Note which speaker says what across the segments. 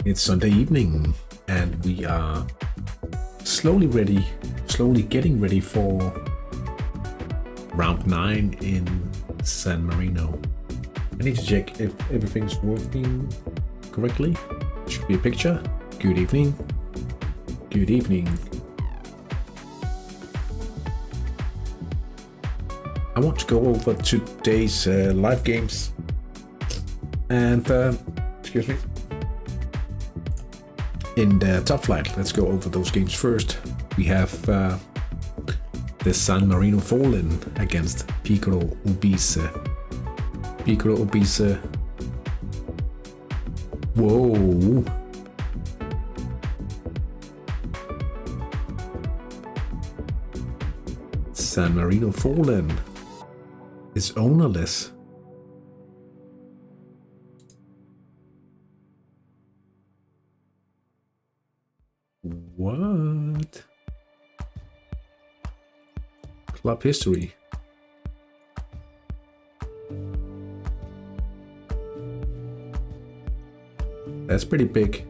Speaker 1: It's Sunday evening, and we are slowly getting ready for round 9 in San Marino. I need to check if everything's working correctly. Should be a picture. Good evening. Good evening. I want to go over today's live games. And, excuse me. In the top flight, let's go over those games first. We have the San Marino Fallen against Piccolo Ubise. Piccolo Ubise. Whoa. San Marino Fallen is ownerless. What? Club history. That's pretty big.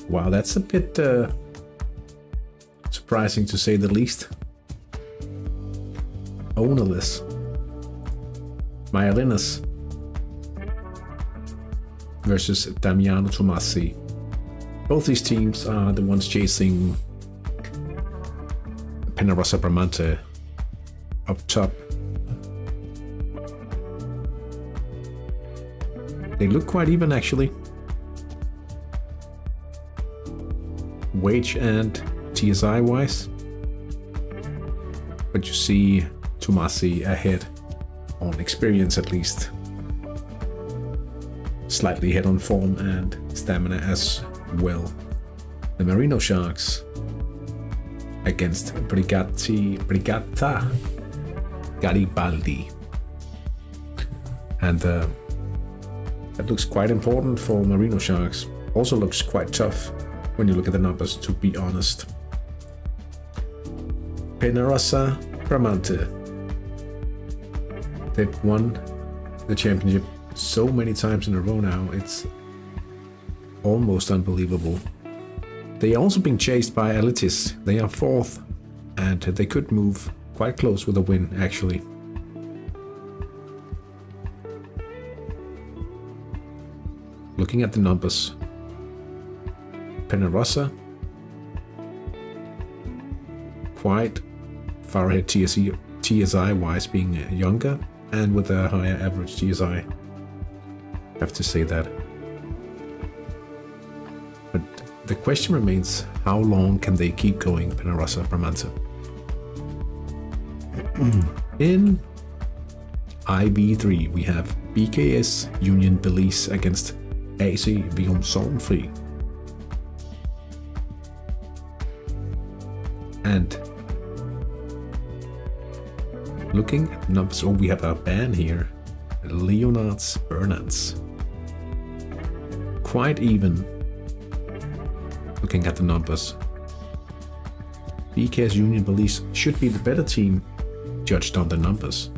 Speaker 1: Wow, that's a bit surprising to say the least. Ownerless. Mairinas versus Damiano Tomasi. Both these teams are the ones chasing Pennarossa Bramante up top. They look quite even actually. Wage and TSI wise, but you see Tomasi ahead on experience at least, slightly ahead on form and stamina as well. The Marino Sharks against Brigata Garibaldi, and that looks quite important for Marino Sharks. Also looks quite tough when you look at the numbers, to be honest. Pennarossa Bramante. They've won the championship so many times in a row now, it's almost unbelievable. They are also being chased by Elitis. They are 4th, and they could move quite close with a win, actually. Looking at the numbers, Pennarossa quite far ahead TSI wise, being younger and with a higher average TSI. Have to say that. But the question remains, how long can they keep going, Pennarossa Bramante? In IB3 we have BKS Union Belize against AC Vium Sorgenfri. And looking at the numbers, we have a ban here, Leonards Bernards. Quite even. Looking at the numbers, BKS Union Belize should be the better team, judged on the numbers.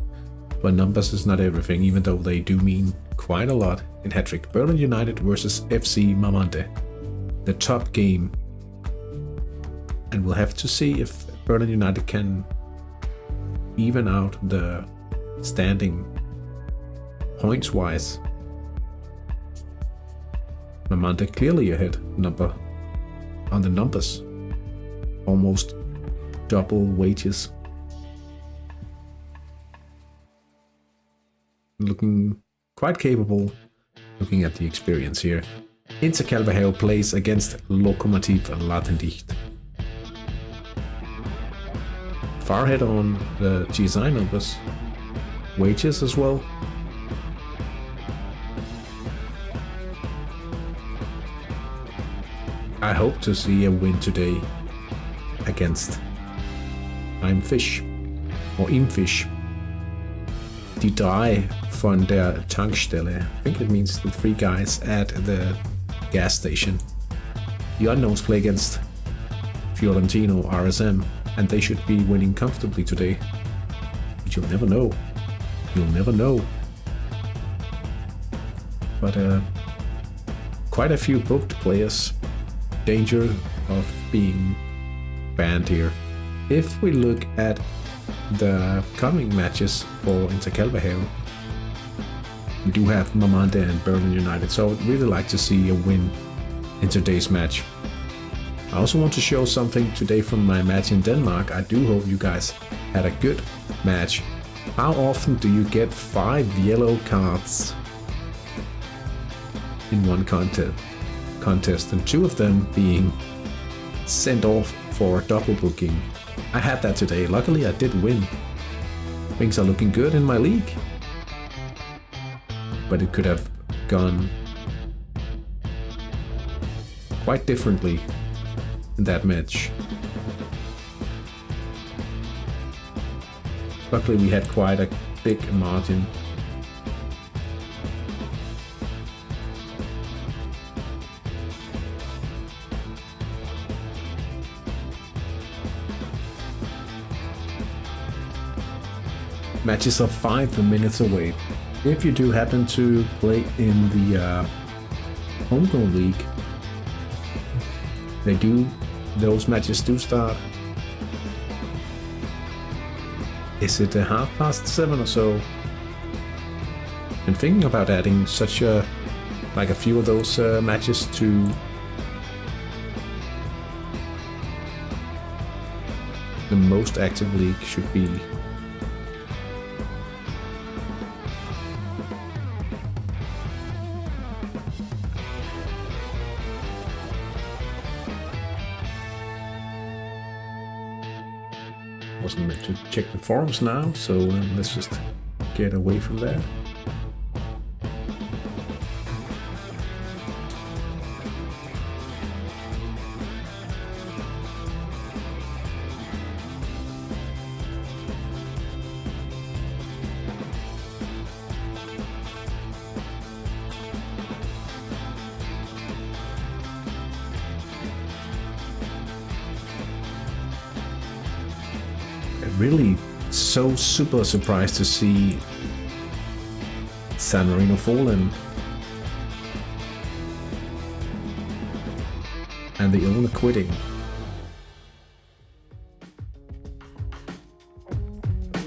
Speaker 1: But numbers is not everything, even though they do mean quite a lot in Hattrick. Berlin United versus FC Mamante, the top game. And we'll have to see if Berlin United can even out the standing points-wise. Mamante clearly ahead on the numbers. Almost double wages. Looking quite capable, looking at the experience here. Inter Calvajao plays against Lokomotiv Latendicht. Far ahead on the GSI numbers. Wages as well. I hope to see a win today against Imfish or Imfish.
Speaker 2: Die drei von der Tankstelle. I think it means the three guys at the gas station. The unknowns play against Fiorentino RSM, and they should be winning comfortably today. But you'll never know. You'll never know. But quite a few booked players. Danger of being banned here. If we look at the coming matches for Intercalvahale, we do have Mamande and Berlin United, so I would really like to see a win in today's match. I also want to show something today from my match in Denmark. I do hope you guys had a good match. How often do you get 5 yellow cards in one contest, and 2 of them being sent off for double booking? I had that today. Luckily I did win. Things are looking good in my league, but it could have gone quite differently in that match. Luckily we had quite a big margin. Matches are 5 minutes away. If you do happen to play in the Homegrown League, those matches do start. Is it 7:30 or so? I'm thinking about adding a few of those matches to the most active league. Should be wasn't meant to check the forums now, so let's just get away from that. Really so super surprised to see San Marino fallen, and the owner quitting.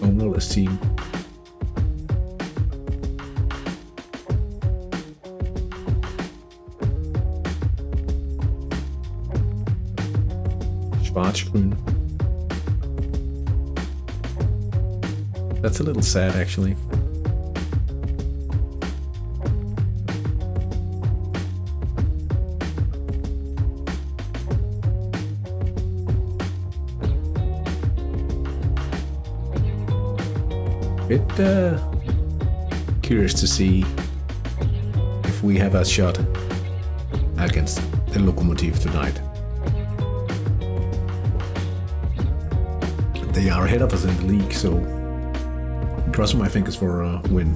Speaker 2: Ownerless team. Schwarz-Grün. That's a little sad, actually. Bit curious to see if we have a shot against the Lokomotiv tonight. They are ahead of us in the league, so crossing my fingers for a win.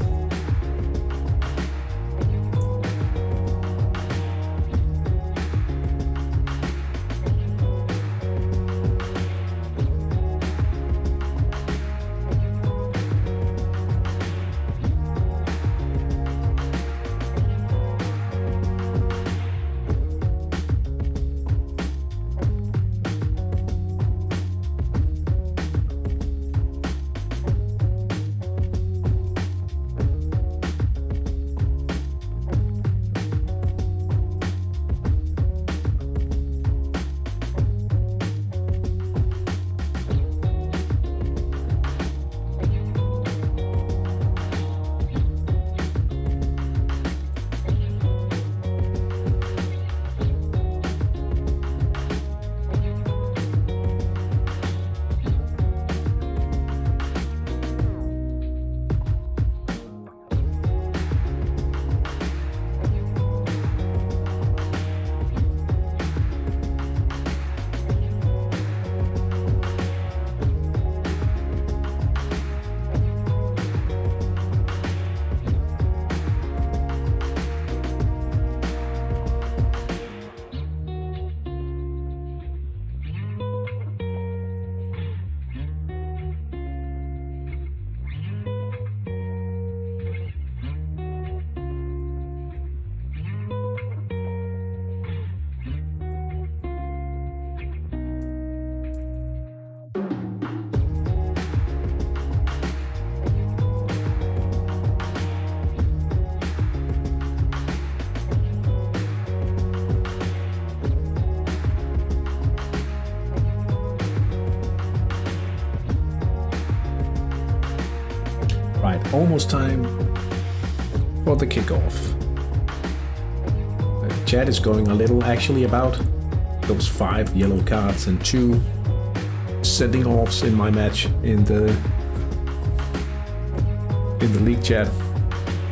Speaker 1: chat. Almost time for the kickoff. The chat is going a little actually about those 5 yellow cards and 2 sending offs in my match in the league chat.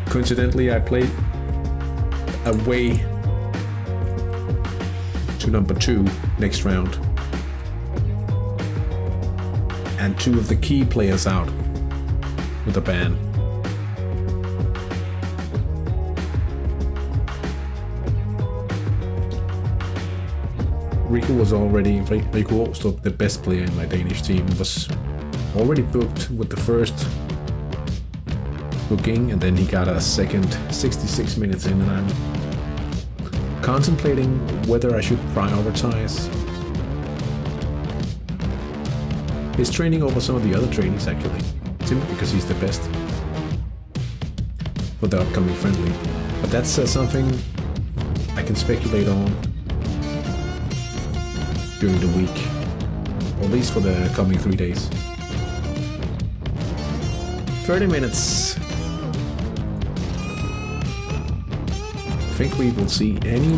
Speaker 1: Coincidentally, I played away to number 2 next round, and 2 of the key players out with a ban. Rico Åstrup, the best player in my Danish team, was already booked with the first booking, and then he got a second 66 minutes in, and I'm contemplating whether I should prioritize his training over some of the other trainees, actually, simply because he's the best for the upcoming friendly. But that's something I can speculate on during the week, or at least for the coming 3 days. 30 minutes. I think we will see any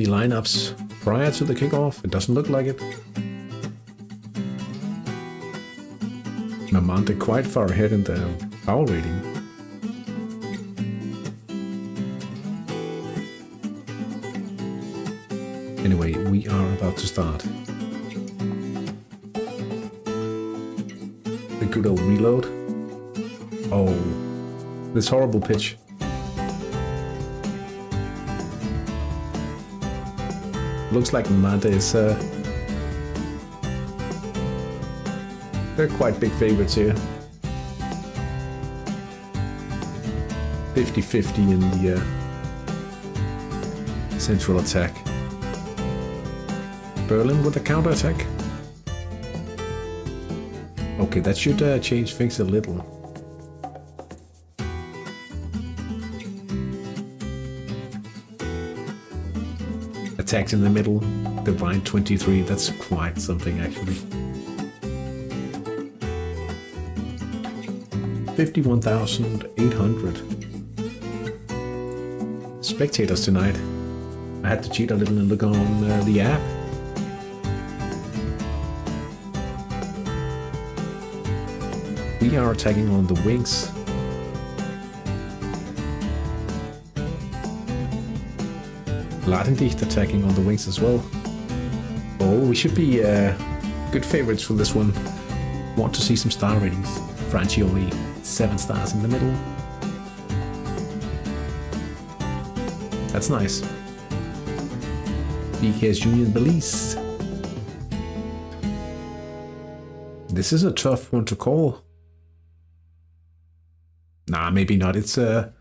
Speaker 1: lineups prior to the kickoff. It doesn't look like it. Mamante quite far ahead in the power rating. Anyway, we are about to start. The good old reload. Oh, this horrible pitch. Looks like Mamante is... they're quite big favorites here. 50-50 in the central attack. Berlin with a counter-attack. Okay, that should change things a little. Attacks in the middle, Divine 23, that's quite something actually. 51,800 spectators tonight. I had to cheat a little and look on the app. We are attacking on the wings. Ladendicht attacking on the wings as well. Oh, we should be good favorites for this one. Want to see some star ratings. Francioli, 7 stars in the middle. That's nice. BKS Union Belize. This is a tough one to call. Nah, maybe not. It's 2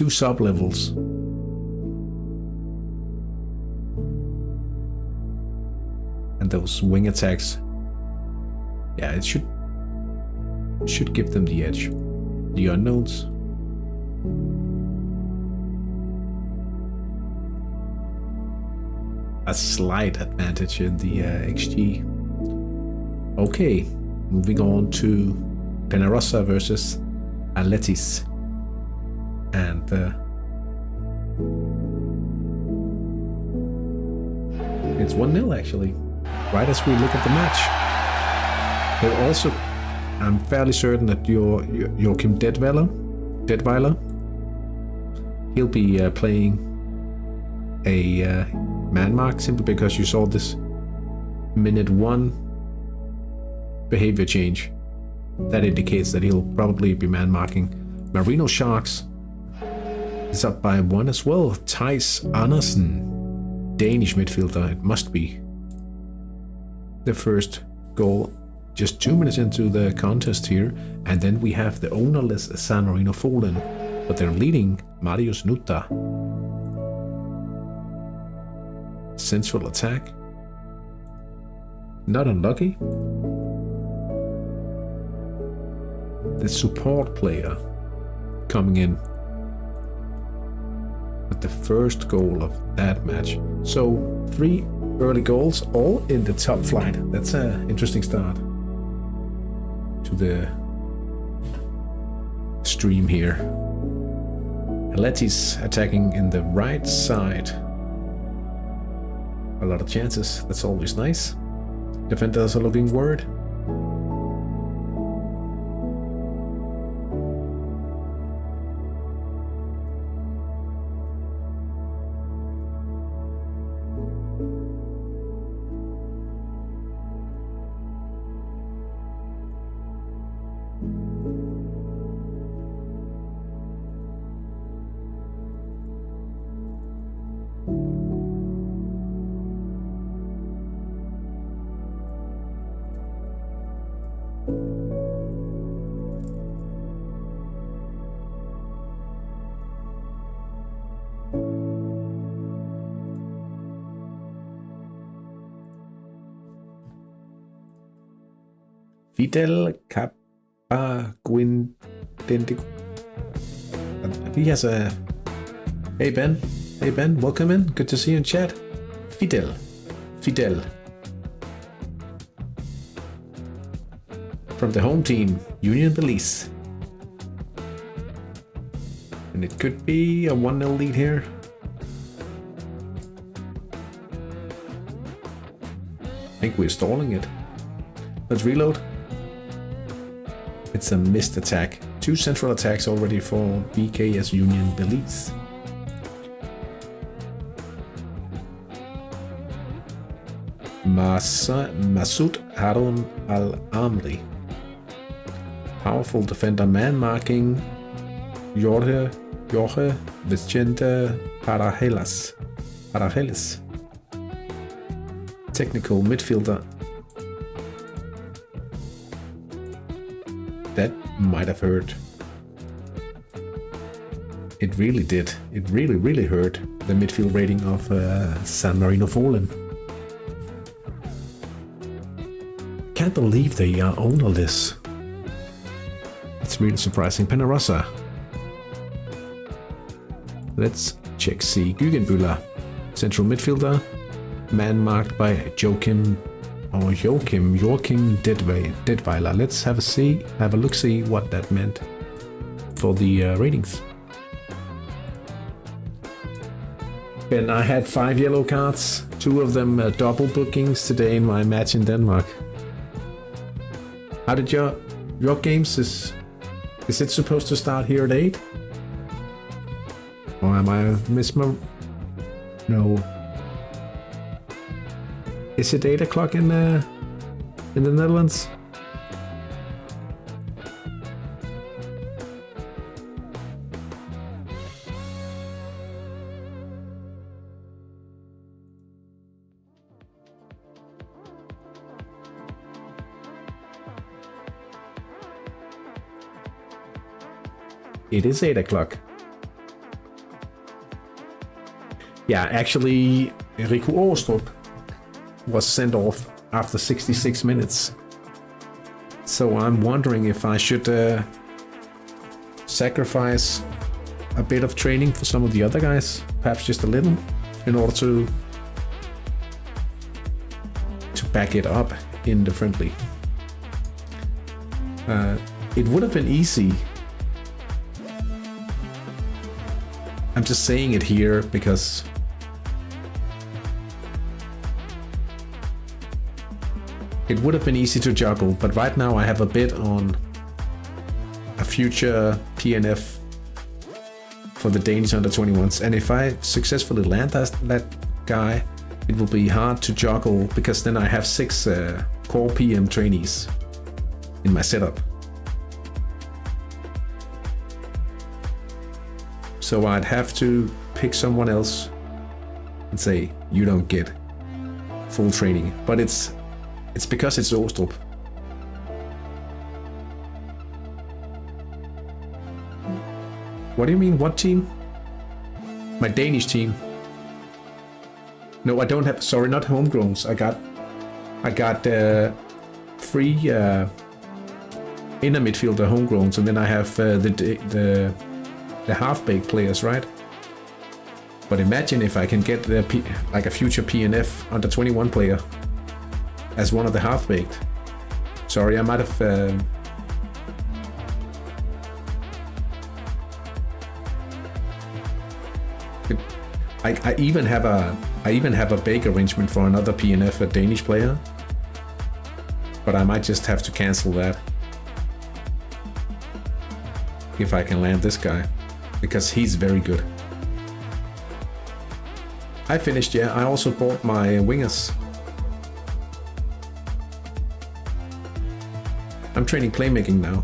Speaker 1: sub-levels. And those wing attacks. Yeah, it should give them the edge. The unknowns. A slight advantage in the XG. Okay, moving on to Penarosa versus Atletis. And it's 1-0 actually, right as we look at the match. But also, I'm fairly certain that Joachim Detweiler, he'll be playing a man mark simply because you saw this minute 1 behavior change. That indicates that he'll probably be man marking. Marino Sharks is up by 1 as well. Theis Andersen, Danish midfielder, it must be. The first goal just 2 minutes into the contest here, and then we have the ownerless San Marino fallen, but they're leading Marius Nuta. Central attack. Not unlucky. The support player coming in with the first goal of that match. So 3
Speaker 2: early goals, all in the top flight. That's an interesting start to the stream here. Letty's attacking in the right side. A lot of chances, that's always nice. Defenders are looking worried. Fidel Capaguindendico. He has a... Hey Ben. Hey Ben, welcome in. Good to see you in chat. Fidel. From the home team, Union Belize. And it could be a 1-0 lead here. I think we're stalling it. Let's reload. It's a missed attack. 2 central attacks already for BKS Union Belize. Masoud Harun Al-Amri. Powerful defender, man marking Jorge Vicente Parajelas. Technical midfielder. That might have hurt. It really did. It really hurt the midfield rating of San Marino Fallen. Can't believe they are ownerless. It's really surprising. Panarossa. Let's check C. Guggenbühler. Central midfielder. Man marked by Joachim Deadweiler. Let's have a look, see what that meant for the ratings. Ben, I had 5 yellow cards, 2 of them double bookings today in my match in Denmark. How did your games is it supposed to start here at 8? Or am I No. Is it 8 o'clock in the Netherlands? It is 8 o'clock. Yeah, actually, Rico Åstrup was sent off after 66 minutes. So I'm wondering if I should sacrifice a bit of training for some of the other guys, perhaps just a little, in order to back it up in the friendly. It would have been easy. I'm just saying it here because it would have been easy to juggle, but right now I have a bid on a future PNF for the Danish under-21s, and if I successfully land that guy, it will be hard to juggle because then I have 6 core PM trainees in my setup. So I'd have to pick someone else and say, you don't get full training. But it's because it's Åstrup. What do you mean, what team? My Danish team. No, I don't have, sorry, not homegrowns. I got 3 inner midfielder homegrowns, and then I have the half-baked players, right?
Speaker 1: But imagine if I can get like a future PNF under 21 player as one of the half-baked. Sorry, I might have... I even have a bake arrangement for another PNF, a Danish player. But I might just have to cancel that. If I can land this guy. Because he's very good. I finished, yeah. I also bought my wingers. I'm training playmaking now.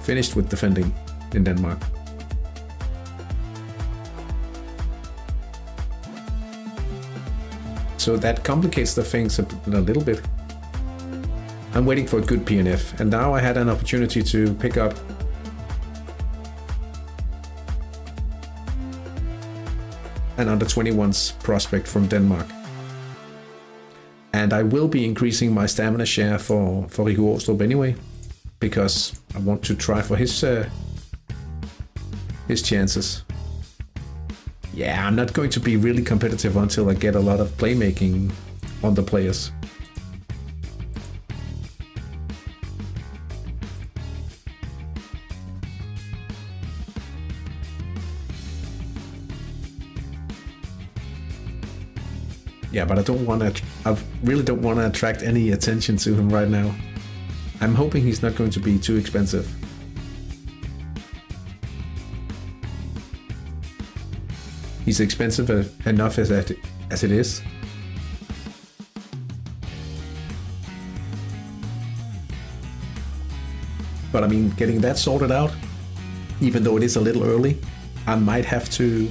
Speaker 1: Finished with defending in Denmark. So that complicates the things a little bit. I'm waiting for a good PNF, and now I had an opportunity to pick up an under 21's prospect from Denmark. And I will be increasing my stamina share for Rico Åstrup anyway, because I want to try for his chances. Yeah, I'm not going to be really competitive until I get a lot of playmaking on the players. Yeah, but I really don't want to attract any attention to him right now. I'm hoping he's not going to be too expensive. He's expensive enough as it is. But I mean, getting that sorted out, even though it is a little early, I might have to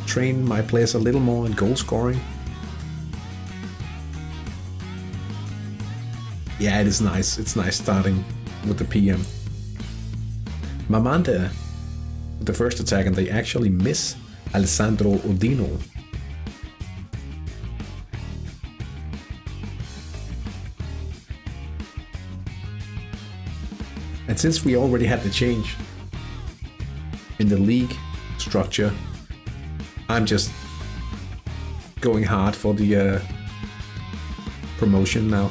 Speaker 1: train my players a little more in goal scoring. Yeah, it is nice. It's nice starting with the PM. Mamante, the first attack, and they actually miss Alessandro Odino. And since we already had the change in the league structure, I'm just going hard for the promotion now.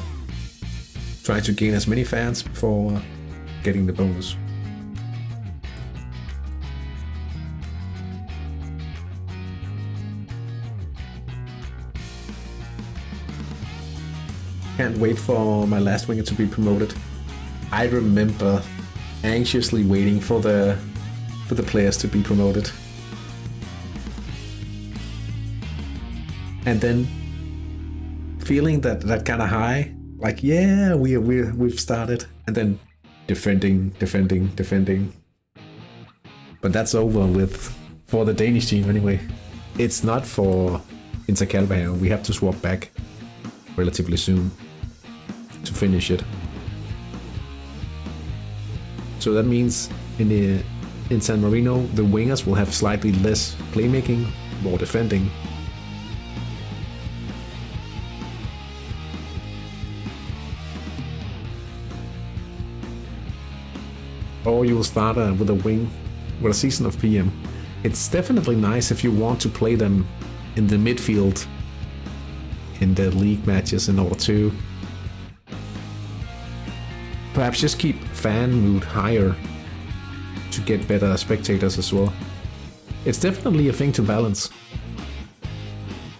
Speaker 1: Trying to gain as many fans before getting the bonus. Can't wait for my last winger to be promoted. I remember anxiously waiting for the players to be promoted. And then feeling that kind of high, like yeah, we've started, and then defending. But that's over with for the Danish team anyway. It's not for Intercalva. We have to swap back relatively soon to finish it. So that means in San Marino, the wingers will have slightly less playmaking, more defending. Or you will start with a wing with a season of PM. It's definitely nice if you want to play them in the midfield in the league matches in order to perhaps just keep fan mood higher to get better spectators as well. It's definitely a thing to balance.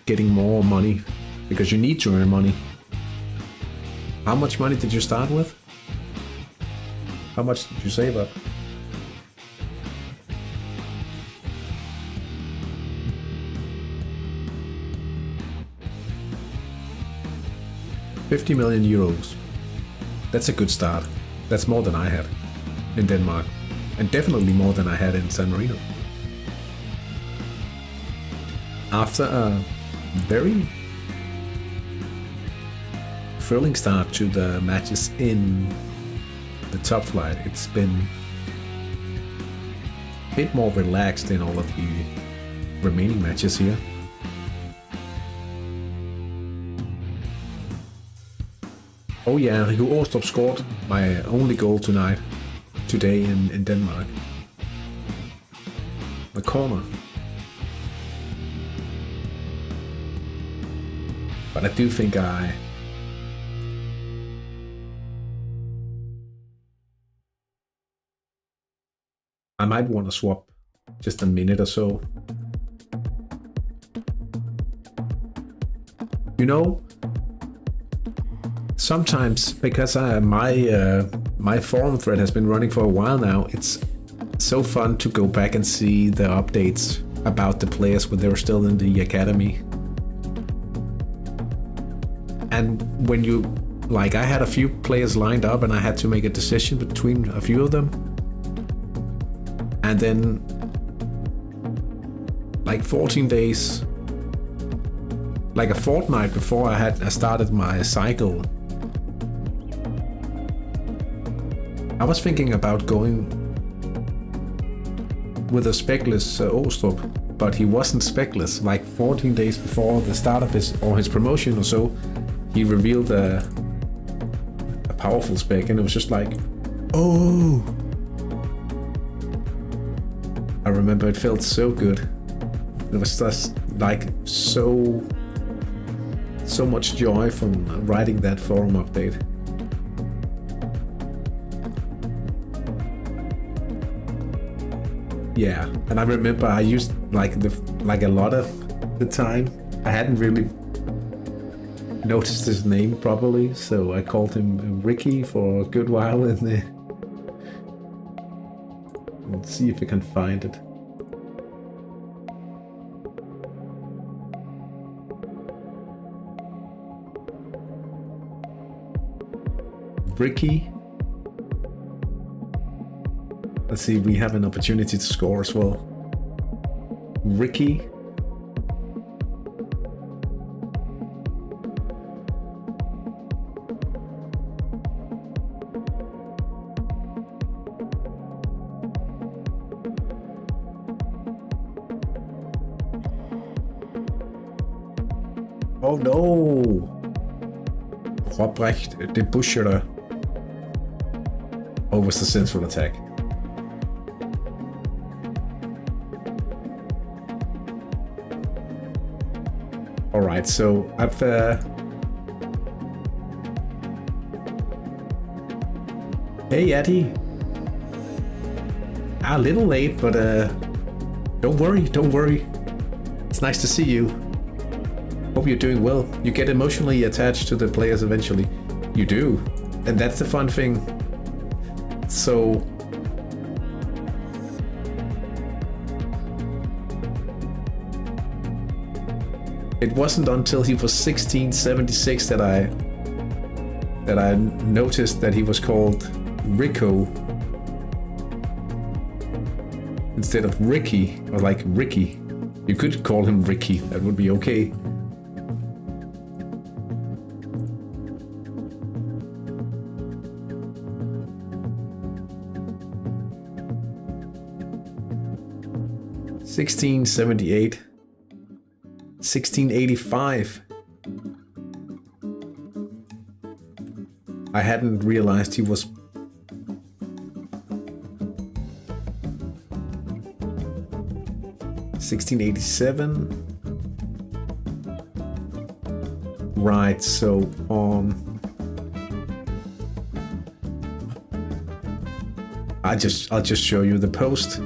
Speaker 1: Getting more money, because you need to earn money. How much money did you start with? How much did you save up? €50 million. That's a good start. That's more than I had in Denmark, and definitely more than I had in San Marino. After a very thrilling start to the matches in the top flight, it's been a bit more relaxed in all of the remaining matches here. Oh yeah, Rico Åstrup scored my only goal today in Denmark.
Speaker 2: the corner. But I do think I might want to swap just a minute or so. You know, sometimes because my forum thread has been running for a while now, it's so fun to go back and see the updates about the players when they were still in the academy. And when you, like, I had a few players lined up and I had to make a decision between a few of them. And then, like 14 days, like a fortnight before I started my cycle, I was thinking about going with a speckless Åstrup, but he wasn't speckless. Like 14 days before the start of his promotion or so, he revealed a powerful spec, and it was just like, oh. I remember it felt so good. It was just like so much joy from writing that forum update. Yeah, and I remember I used like a lot of the time. I hadn't really noticed his name properly, so I called him Ricky for a good while in there. Let's see if I can find it. Ricky. Let's see, we have an opportunity to score as well. Ricky. Oh no! Robrecht, the Busher. Oh, it was the central attack. Alright, so I've Hey Addy. A little late, but don't worry. It's nice to see you. Hope you're doing well. You get emotionally attached to the players eventually. You do. And that's the fun thing. So it wasn't until he was 1676 that I noticed that he was called Rico instead of Ricky, or like Ricky. You could call him Ricky, that would be okay. (1678), 1685. I hadn't realized he was (1687). Right, so I'll just show you the post.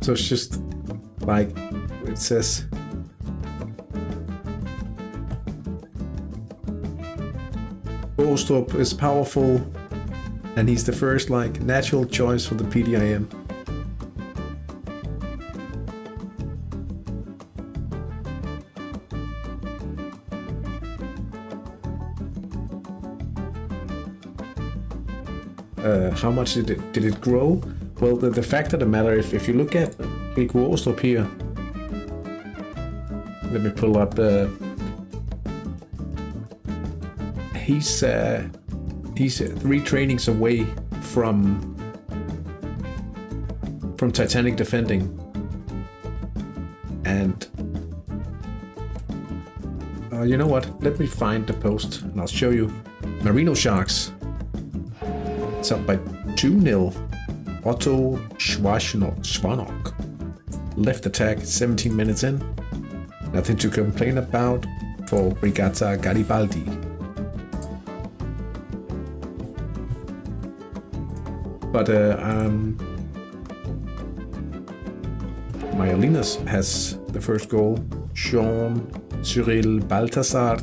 Speaker 2: So it's just like it says. Åstrup is powerful, and he's the first like natural choice for the PDIM. How much did it grow? Well, the fact of the matter, if you look at Rico Åstrup here, let me pull up. He's 3 trainings away from Titanic defending, and you know what? Let me find the post and I'll show you. Marino Sharks. It's up by 2-0. Otto Schwanok. Left attack 17 minutes in. Nothing to complain about for Brigata Garibaldi. But Majolinas has the first goal. Jean Cyril Balthasar.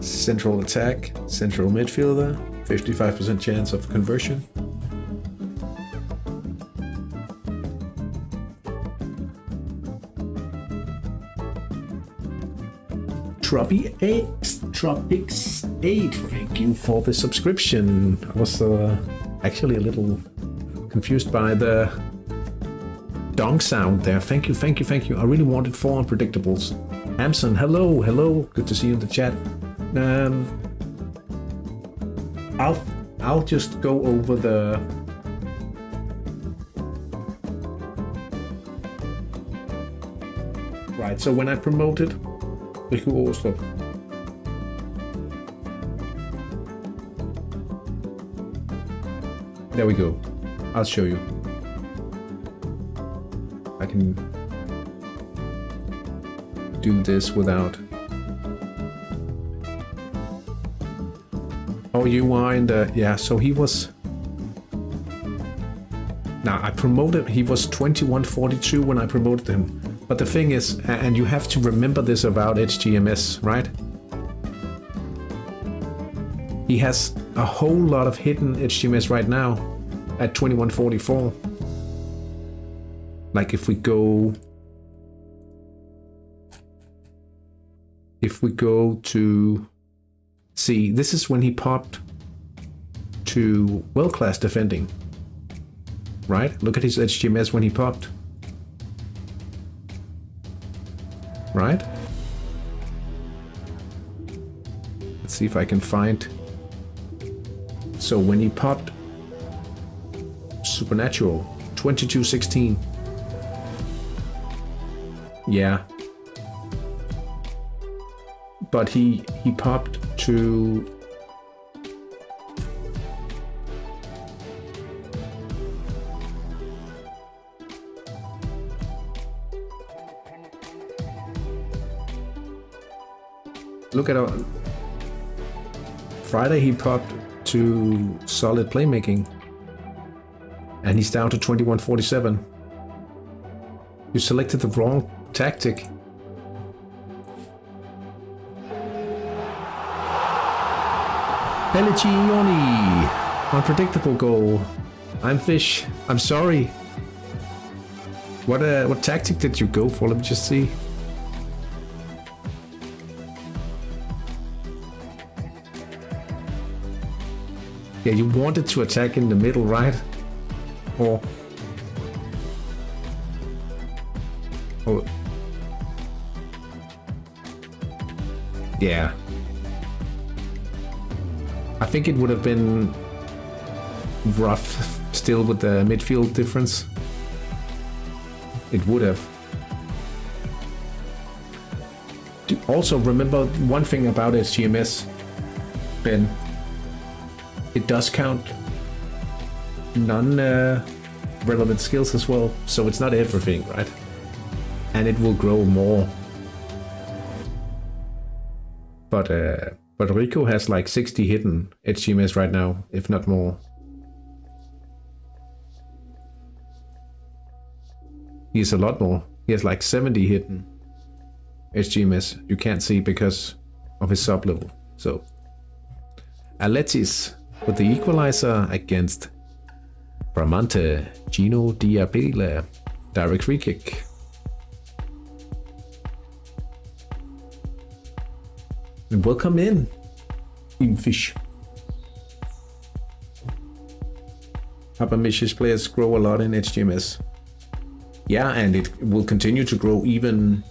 Speaker 2: Central attack, central midfielder, 55% chance of conversion. Tropics 8, thank you for the subscription. I was actually a little confused by the dong sound there. Thank you. I really wanted 4 unpredictables. Amson, hello. Good to see you in the chat. I'll just go over the right. So when I promoted Rico Åstrup, there we go. I'll show you. I can do this without. Oh, you are in the, yeah, so he was, now I promoted, he was 2142 when I promoted him. But the thing is, and you have to remember this about HGMS, right? He has a whole lot of hidden HGMS right now at 2144. Like if we go to, see, this is when he popped to world-class defending, right? Look at his HGMS when he popped, right? Let's see if I can find. So when he popped Supernatural, 2216. Yeah. But he popped to look at our Friday. He popped to solid playmaking, and he's down to 2147. You selected the wrong tactic. Pelliccioni, unpredictable goal. I'm Fish. I'm sorry. What tactic did you go for? Let me just see. Yeah, you wanted to attack in the middle, right? Or yeah. I think it would have been rough still with the midfield difference. It would have. Also remember one thing about HGMS, Ben. It does count non-relevant skills as well, so it's not everything, right? And it will grow more. But Rico has like 60 hidden HGMS right now, if not more. He has a lot more. He has like 70 hidden HGMS. You can't see because of his sub level. So Aletis with the equalizer against Bramante. Gino Diabele. Direct free kick. And welcome in, Fish. Papa Mish's players grow a lot in HGMS. Yeah, and it will continue to grow even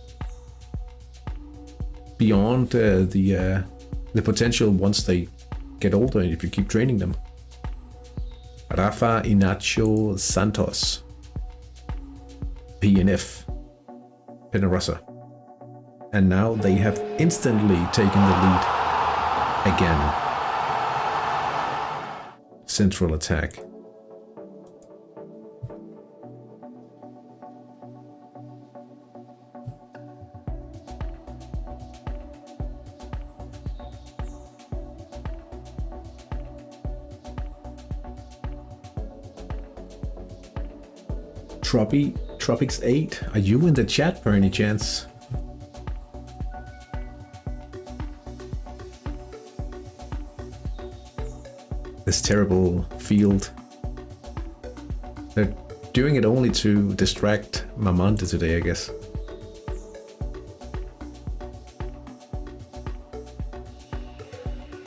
Speaker 2: beyond the potential once they get older, if you keep training them. Rafa Inacio Santos. PNF. Penarosa. And now they have instantly taken the lead again. central attack. Tropics 8, are you in the chat by any chance? This terrible field. They're doing it only to distract Mamonte today, I guess.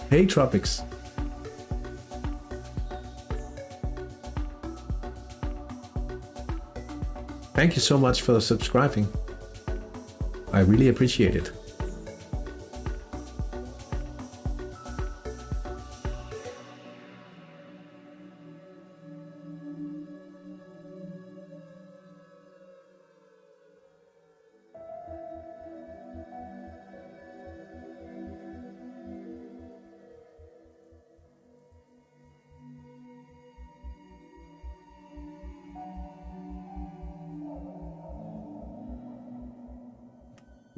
Speaker 2: Hey Tropics. Thank you so much for subscribing. I really appreciate it.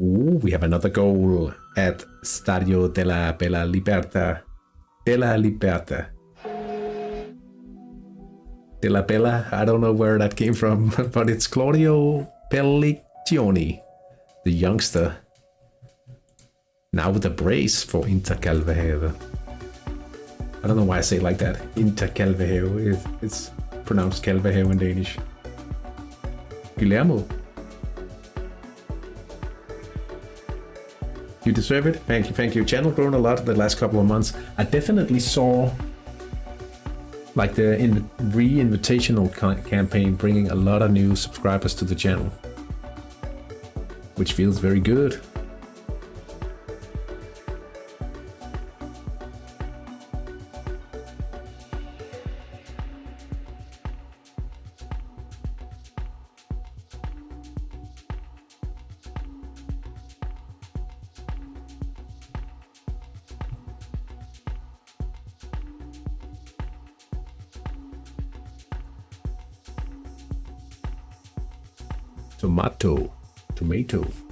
Speaker 2: Ooh, we have another goal at Stadio della Bella Libertà. Della Libertà. Della Bella, I don't know where that came from, but it's Claudio Pelliccioni, the youngster. Now with a brace for Inter Calvehero. I don't know why I say it like that. Inter Calvehero. It's pronounced Calvehero in Danish. Guillermo. You deserve it. Thank you. Channel grown a lot in the last couple of months. I definitely saw like the re-invitational campaign bringing a lot of new subscribers to the channel, which feels very good.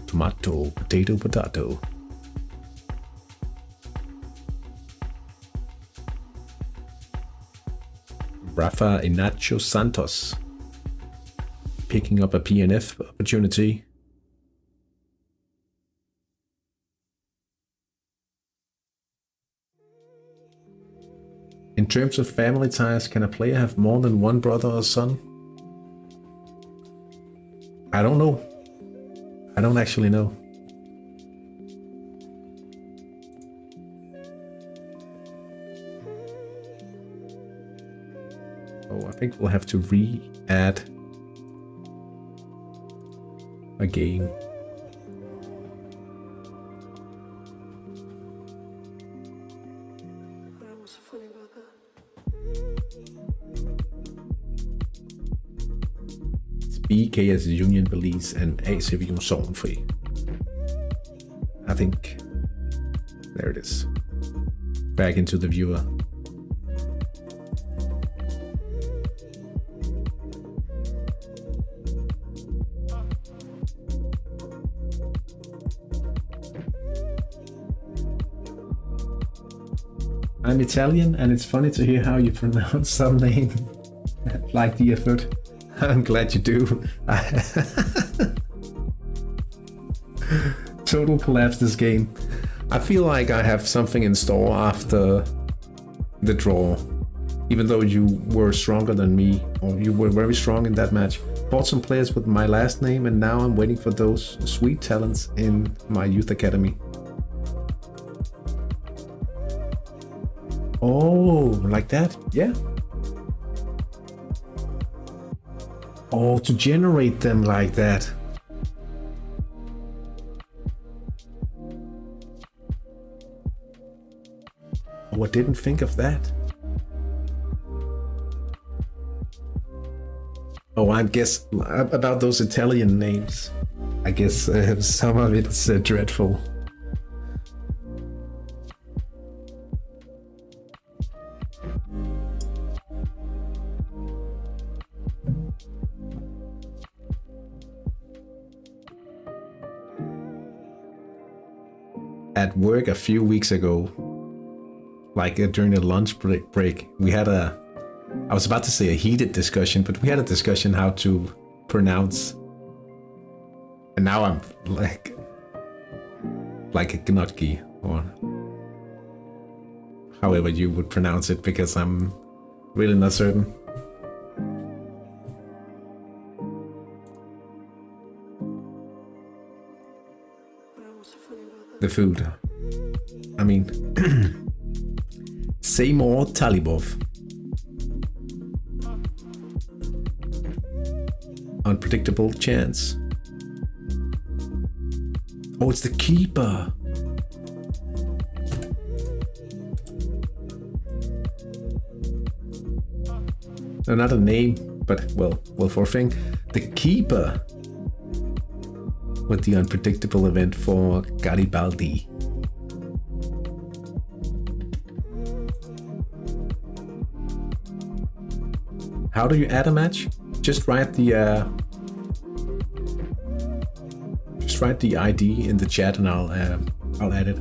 Speaker 2: Tomato, potato. Rafa Inacio Santos picking up a PNF opportunity. In terms of family ties, can a player have more than one brother or son? I don't know. I don't actually know. Oh, I think we'll have to re-add a game. BK as Union Belize and AC Vision Sorgenfri. I think there it is. Back into the viewer. I'm Italian, and it's funny to hear how you pronounce some name. Like the effort. I'm glad you do. Total collapse this game. I feel like I have something in store after the draw. Even though you were stronger than me, or you were very strong in that match. Bought some players with my last name, and now I'm waiting for those sweet talents in my youth academy. Oh, like that? Yeah. Oh, to generate them like that. Oh, I didn't think of that. Oh, I guess about those Italian names. I guess some of it's dreadful.
Speaker 1: at work a few weeks ago, like during the lunch break, we had I was about to say a heated discussion, but we had a discussion how to pronounce, and now I'm like a gnocchi, or however you would pronounce it, because I'm really not certain. The food. I mean, say more Talibov. Unpredictable chance. Oh, it's the keeper. Another name, but well, for thing, the keeper with the unpredictable event for Garibaldi. How do you add a match? Just write the ID in the chat and I'll add it.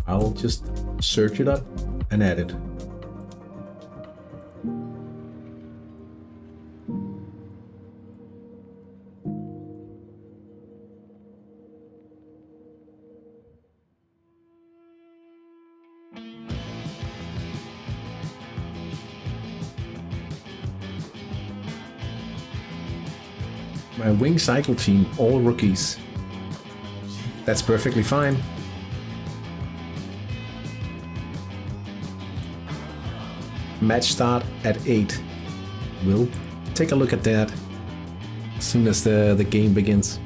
Speaker 1: I'll just search it up and add it. My wing cycle team, all rookies. That's perfectly fine. Match start at 8. We'll take a look at that as soon as the game begins.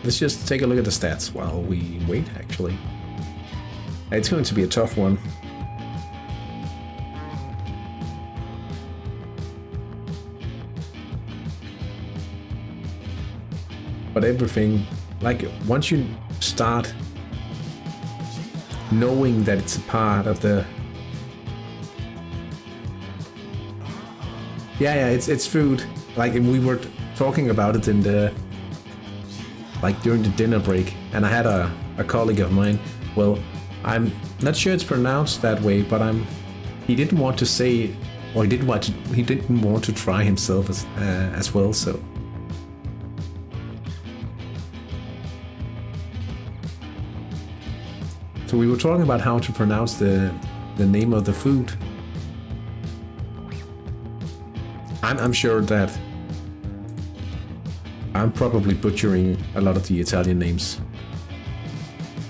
Speaker 1: Let's just take a look at the stats while we wait, actually. It's going to be a tough one. But everything, like once you start knowing that it's a part of the... Yeah, it's food. Like we were talking about it in the... like during the dinner break, and I had a colleague of mine, well, I'm not sure it's pronounced that way, but he didn't want to say, or he didn't want to try himself as well, so... So we were talking about how to pronounce the name of the food. I'm sure that I'm probably butchering a lot of the Italian names.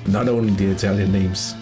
Speaker 1: Not only the Italian names.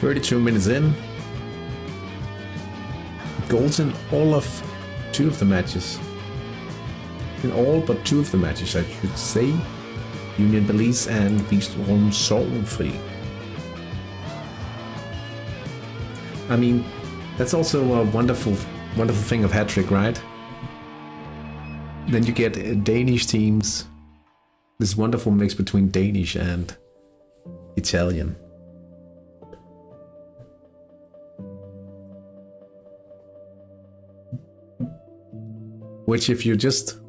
Speaker 1: "32 minutes in. Goals in all of 2 of the matches. In all but 2 of the matches, I should say. Union Belize and Vistrom Sorgenfri." I mean, that's also a wonderful thing of Hattrick, right? Then you get Danish teams. This wonderful mix between Danish and Italian. Which, if you just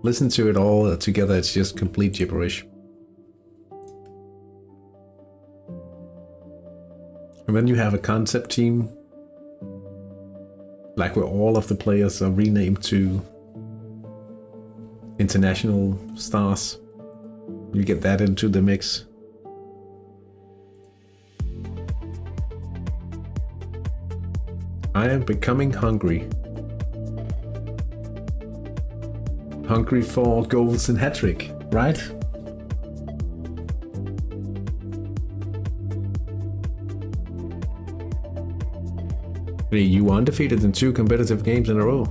Speaker 1: listen to it all together, it's just complete gibberish. And then you have a concept team Like where all of the players are renamed to international stars. You get that into the mix. I am becoming hungry. Hungry for goals in Hattrick, right? You were undefeated in 2 competitive games in a row.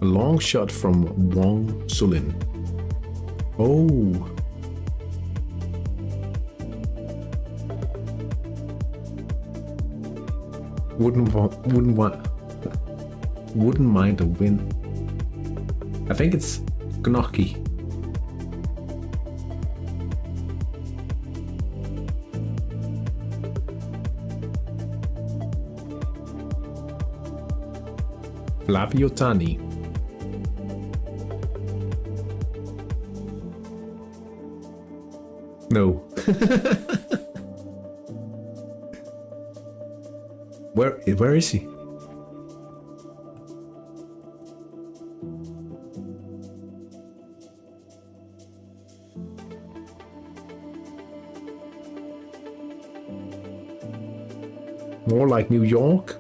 Speaker 1: A long shot from Wong Sulin. Oh. Wouldn't mind a win. I think it's Gnocchi. Flavio Tani. No. Where is he? More like New York?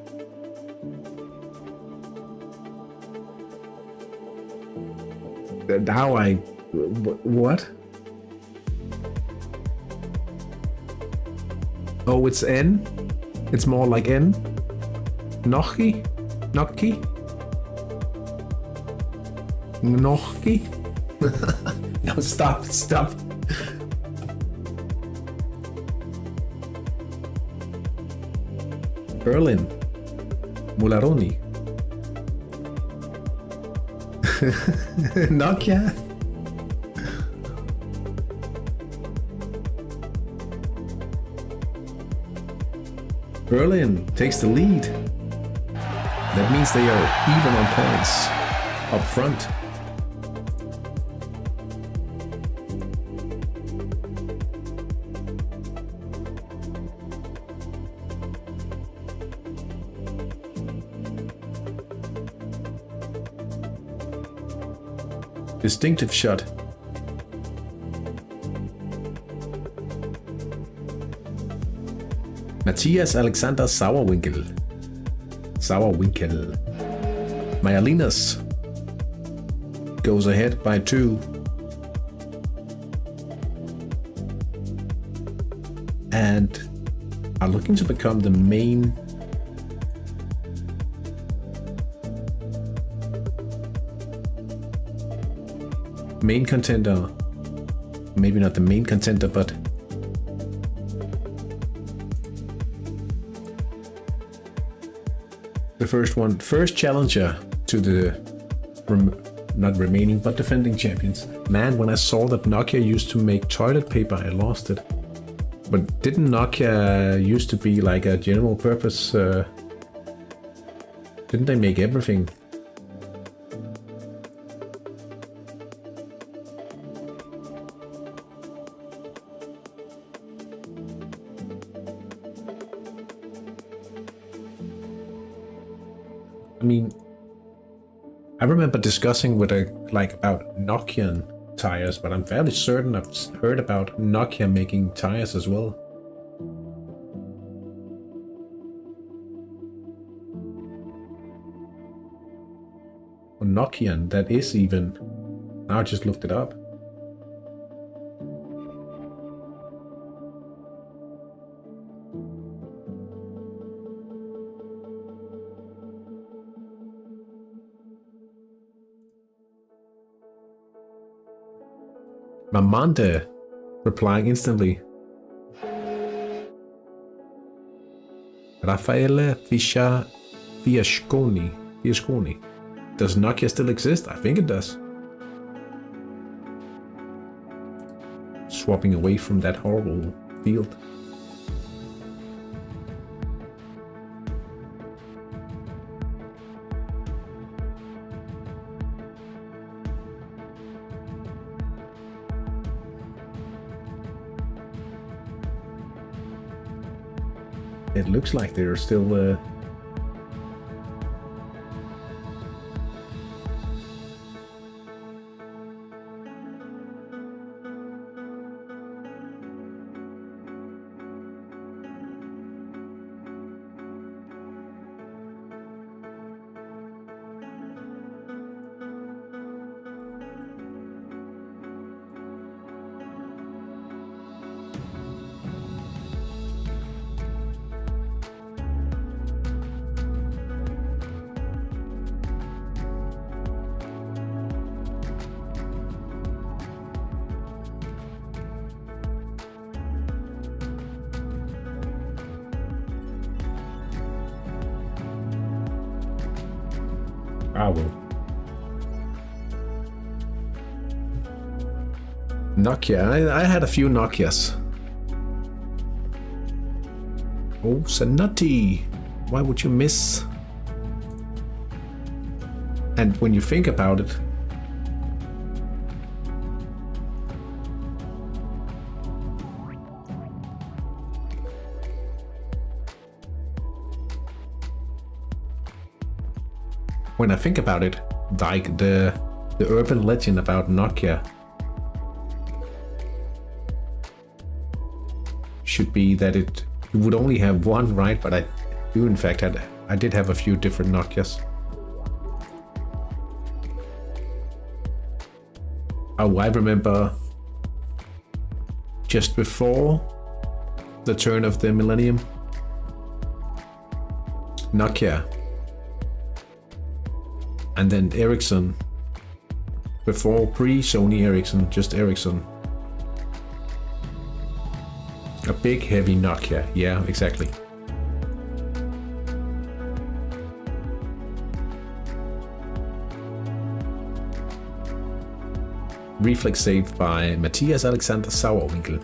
Speaker 1: How what? Oh, it's N? It's more like N? Gnocchi? Gnocchi? Gnocchi? No, stop. Berlin. Mularoni. Nokia. Berlin takes the lead. That means they are even on points up front. Distinctive shot. Matthias Alexander Sauerwinkel. Mayalinas goes ahead by 2. And are looking to become the main contender. Maybe not the main contender, but the first challenger to the not remaining but defending champions. Man, when I saw that Nokia used to make toilet paper, I lost it. But didn't Nokia used to be like a general purpose? Didn't they make everything? I mean, I remember discussing with about Nokian tires, but I'm fairly certain I've heard about Nokia making tires as well. Or Nokian, that is even. Now I just looked it up. Mamante replying instantly. Raffaele Fiasconi. Does Nokia still exist? I think it does. Swapping away from that horrible field. it looks like they're still Bravo. Nokia. I had a few Nokias. Oh, Sanati. Why would you miss? And when you think about it, like the urban legend about Nokia should be that you would only have one, right? But I do in fact I did have a few different Nokias. Oh, I remember just before the turn of the millennium, Nokia. And then Ericsson, before pre-Sony Ericsson, just Ericsson. A big heavy Nokia, yeah, exactly. Reflex saved by Matthias Alexander Sauerwinkel.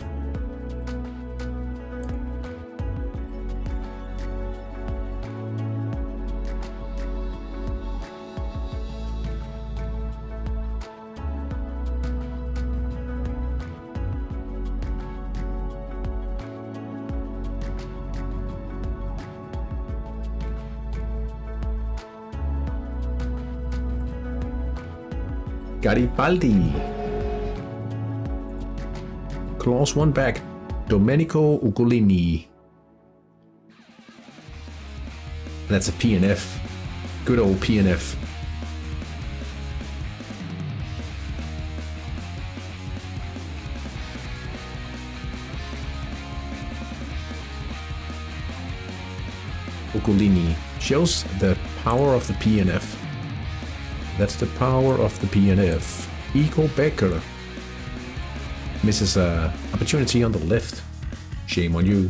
Speaker 1: Garibaldi. Clause 1 back. Domenico Ugolini. That's a PNF. Good old PNF. Ugolini shows the power of the PNF. That's the power of the PNF. Ego Becker misses a opportunity on the left. Shame on you.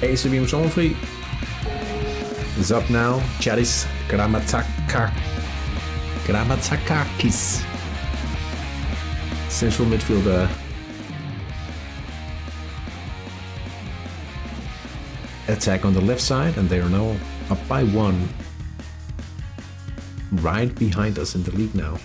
Speaker 1: AC Beam Free is up now. Charis Grammatakakis, central midfielder. Attack on the left side, and they are now up by 1. Right behind us in the league now.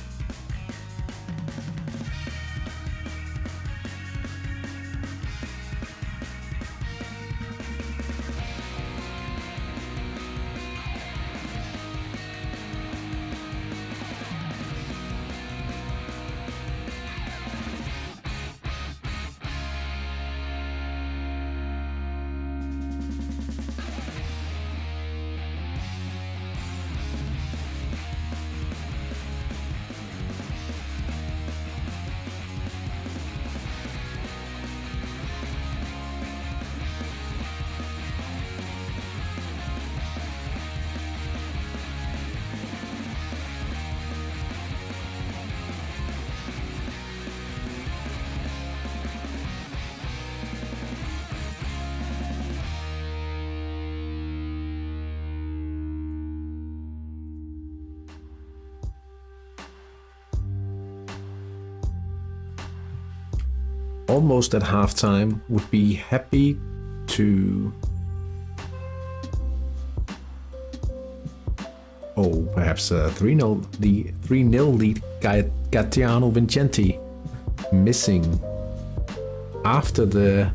Speaker 1: Almost at halftime, would be happy
Speaker 2: to... Oh, perhaps a 3-0 lead. Gaetano Vincenti missing after the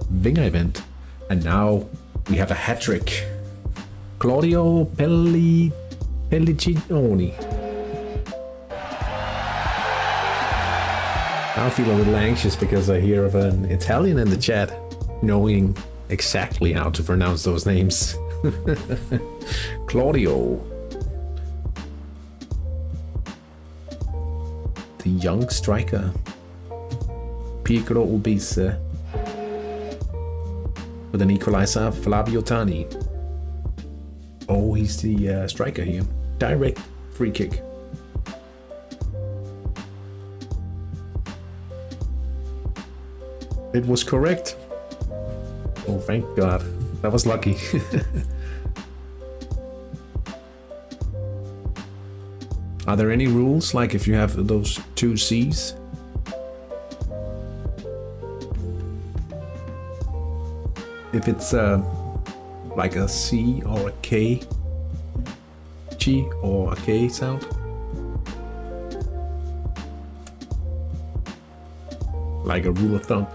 Speaker 2: Winger event. And now we have a hat-trick. Claudio Pellicinoni. I feel a little anxious because I hear of an Italian in the chat knowing exactly how to pronounce those names. Claudio. The young striker. Pietro Ubise. With an equalizer, Flavio Tani. Oh, he's the striker here. Direct free kick. It was correct. Oh, thank God. That was lucky. Are there any rules, like if you have those two C's? If it's like a C or a K, G or a K sound? Like a rule of thumb?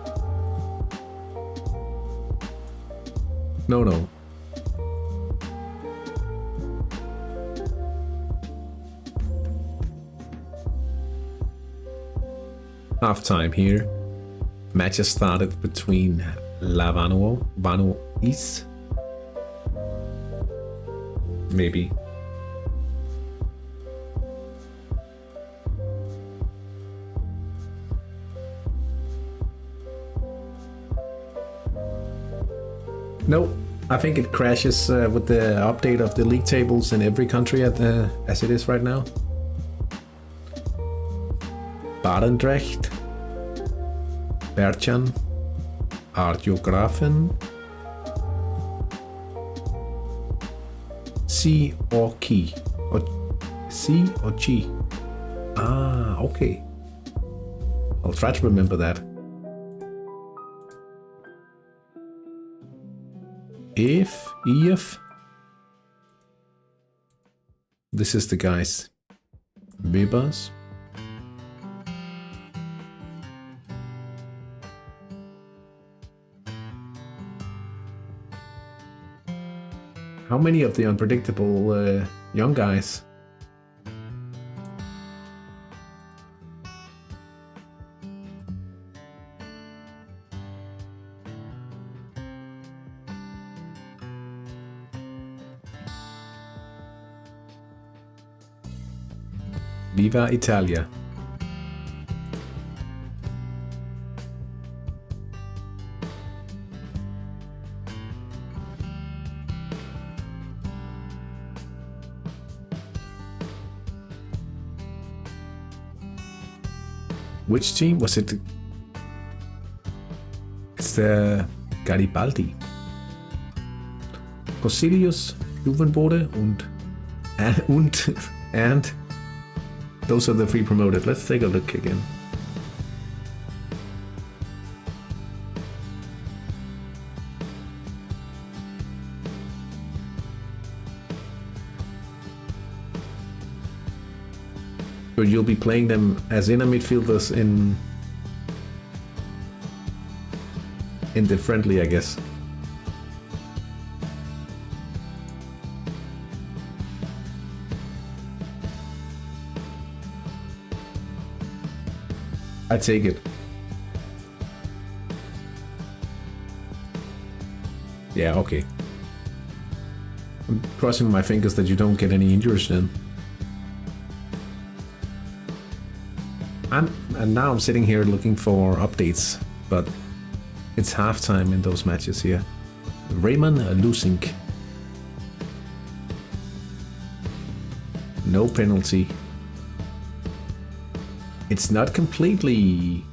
Speaker 2: No. Half time here. Matches started between Vanois. Maybe. Nope. I think it crashes with the update of the league tables in every country as it is right now. Barendrecht, Berchan, Ardiografen, C or Key, or C or G. Ah, okay. I'll try to remember that. If. This is the guys. Webers. How many of the unpredictable young guys? Viva Italia. Which team was it? It's the Garibaldi. Cosilius, Juvenbode and those are the three promoted. Let's take a look again. So you'll be playing them as inner midfielders in the friendly, I guess. I take it. Yeah, okay. I'm crossing my fingers that you don't get any injuries then. And now I'm sitting here looking for updates, but it's halftime in those matches here. Raymond Lusink. No penalty. It's not completely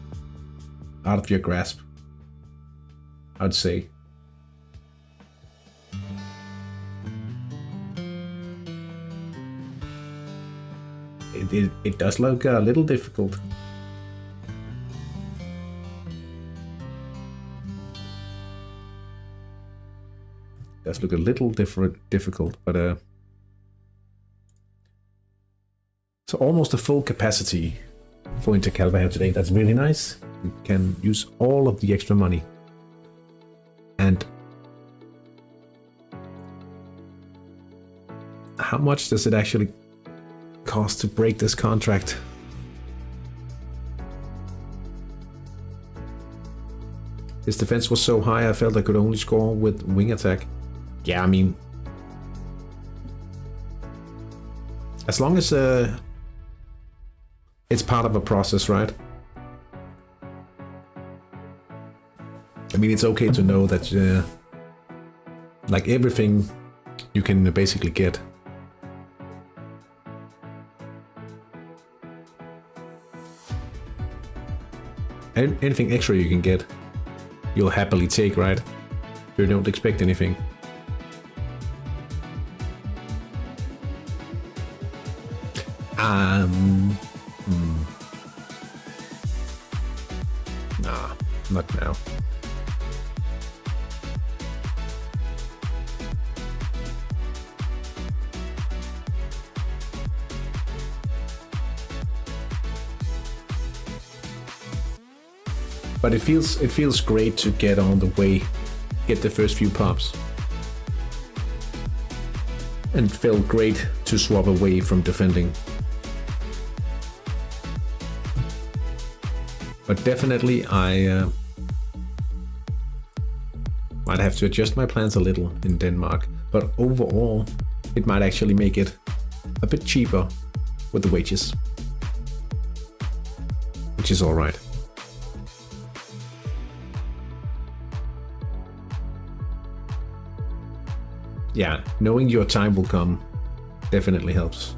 Speaker 2: out of your grasp, I'd say. It does look a little difficult. does look a little difficult, but so almost a full capacity for Intercalva today. That's really nice. We can use all of the extra money. And how much does it actually cost to break this contract? His defense was so high I felt I could only score with wing attack. Yeah, I mean, as long as it's part of a process, right? I mean, it's okay to know that like everything you can basically get. Anything extra you can get, you'll happily take, right? You don't expect anything. Nah, not now. But it feels great to get on the way, get the first few pops. And it felt great to swap away from defending. But definitely I might have to adjust my plans a little in Denmark. But overall, it might actually make it a bit cheaper with the wages. Which is alright. Yeah, knowing your time will come definitely helps.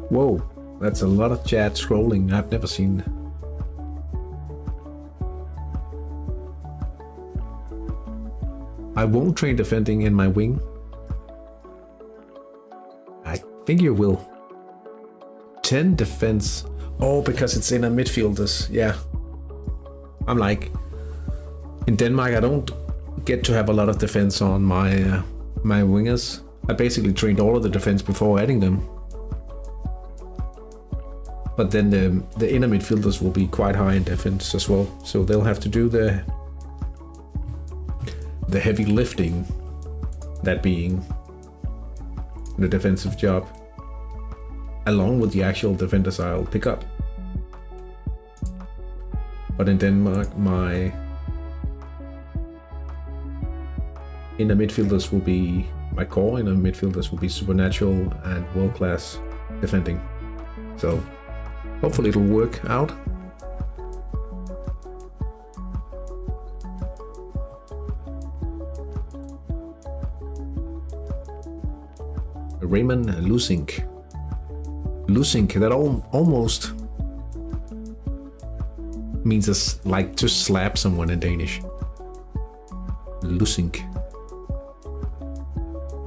Speaker 2: Whoa, that's a lot of chat scrolling. I've never seen. I won't train defending in my wing. I think you will. 10 defense. Oh, because it's inner midfielders. Yeah. I'm like, in Denmark, I don't get to have a lot of defense on my my wingers. I basically trained all of the defense before adding them. But then the inner midfielders will be quite high in defense as well, so they'll have to do the heavy lifting, that being the defensive job, along with the actual defenders I'll pick up.
Speaker 1: But in Denmark, my inner midfielders will be, my core inner midfielders will be supernatural and world-class defending. So hopefully it'll work out. Raymond Lusink. Lusink, that almost means like to slap someone in Danish. Lusink.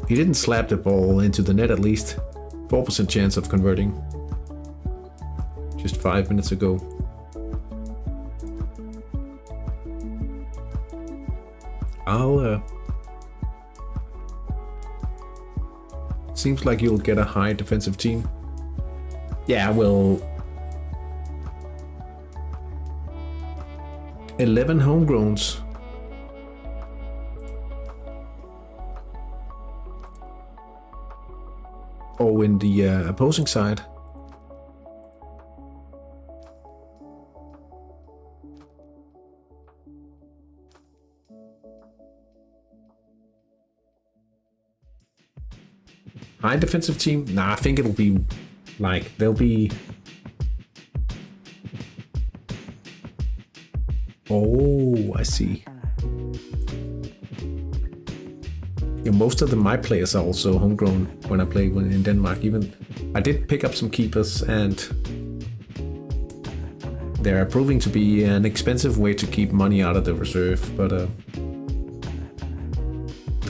Speaker 1: He didn't slap the ball into the net at least. 4% chance of converting. Just 5 minutes ago. Seems like you'll get a high defensive team. Yeah, well, 11 homegrowns. Oh, in the opposing side. High defensive team? Nah, I think it'll be like, they'll be... Oh, I see. Yeah, most of my players are also homegrown when I play in Denmark. Even I did pick up some keepers, and they're proving to be an expensive way to keep money out of the reserve, but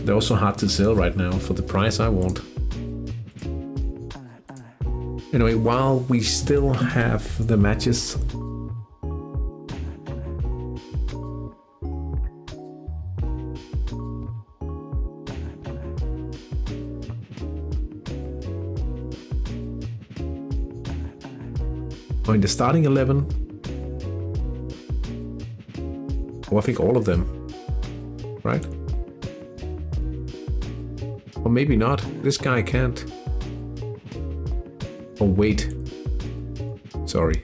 Speaker 1: they're also hard to sell right now for the price I want. Anyway, while we still have the matches, in the starting 11, oh, I think all of them, right? Or maybe not. This guy can't. Oh, wait. Sorry.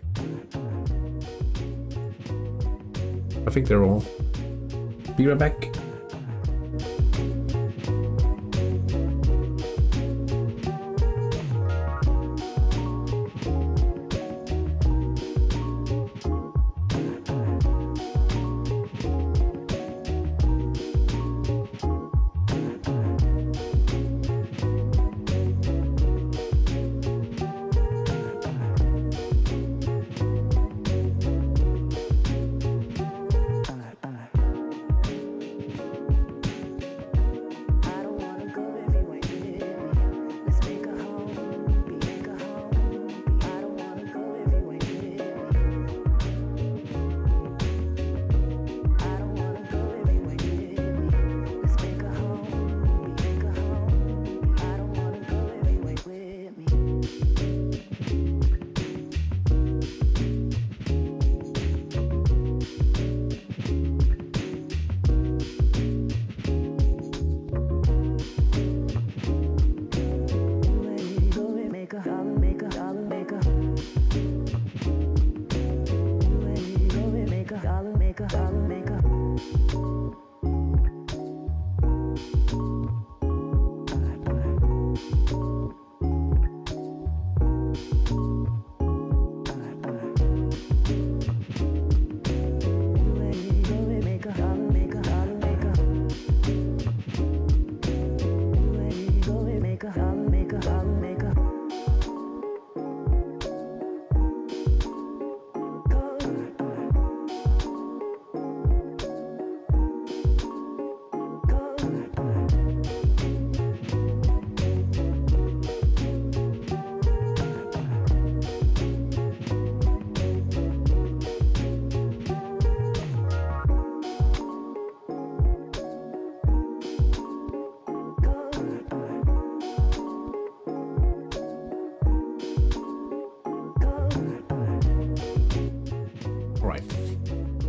Speaker 1: I think they're all. Be right back.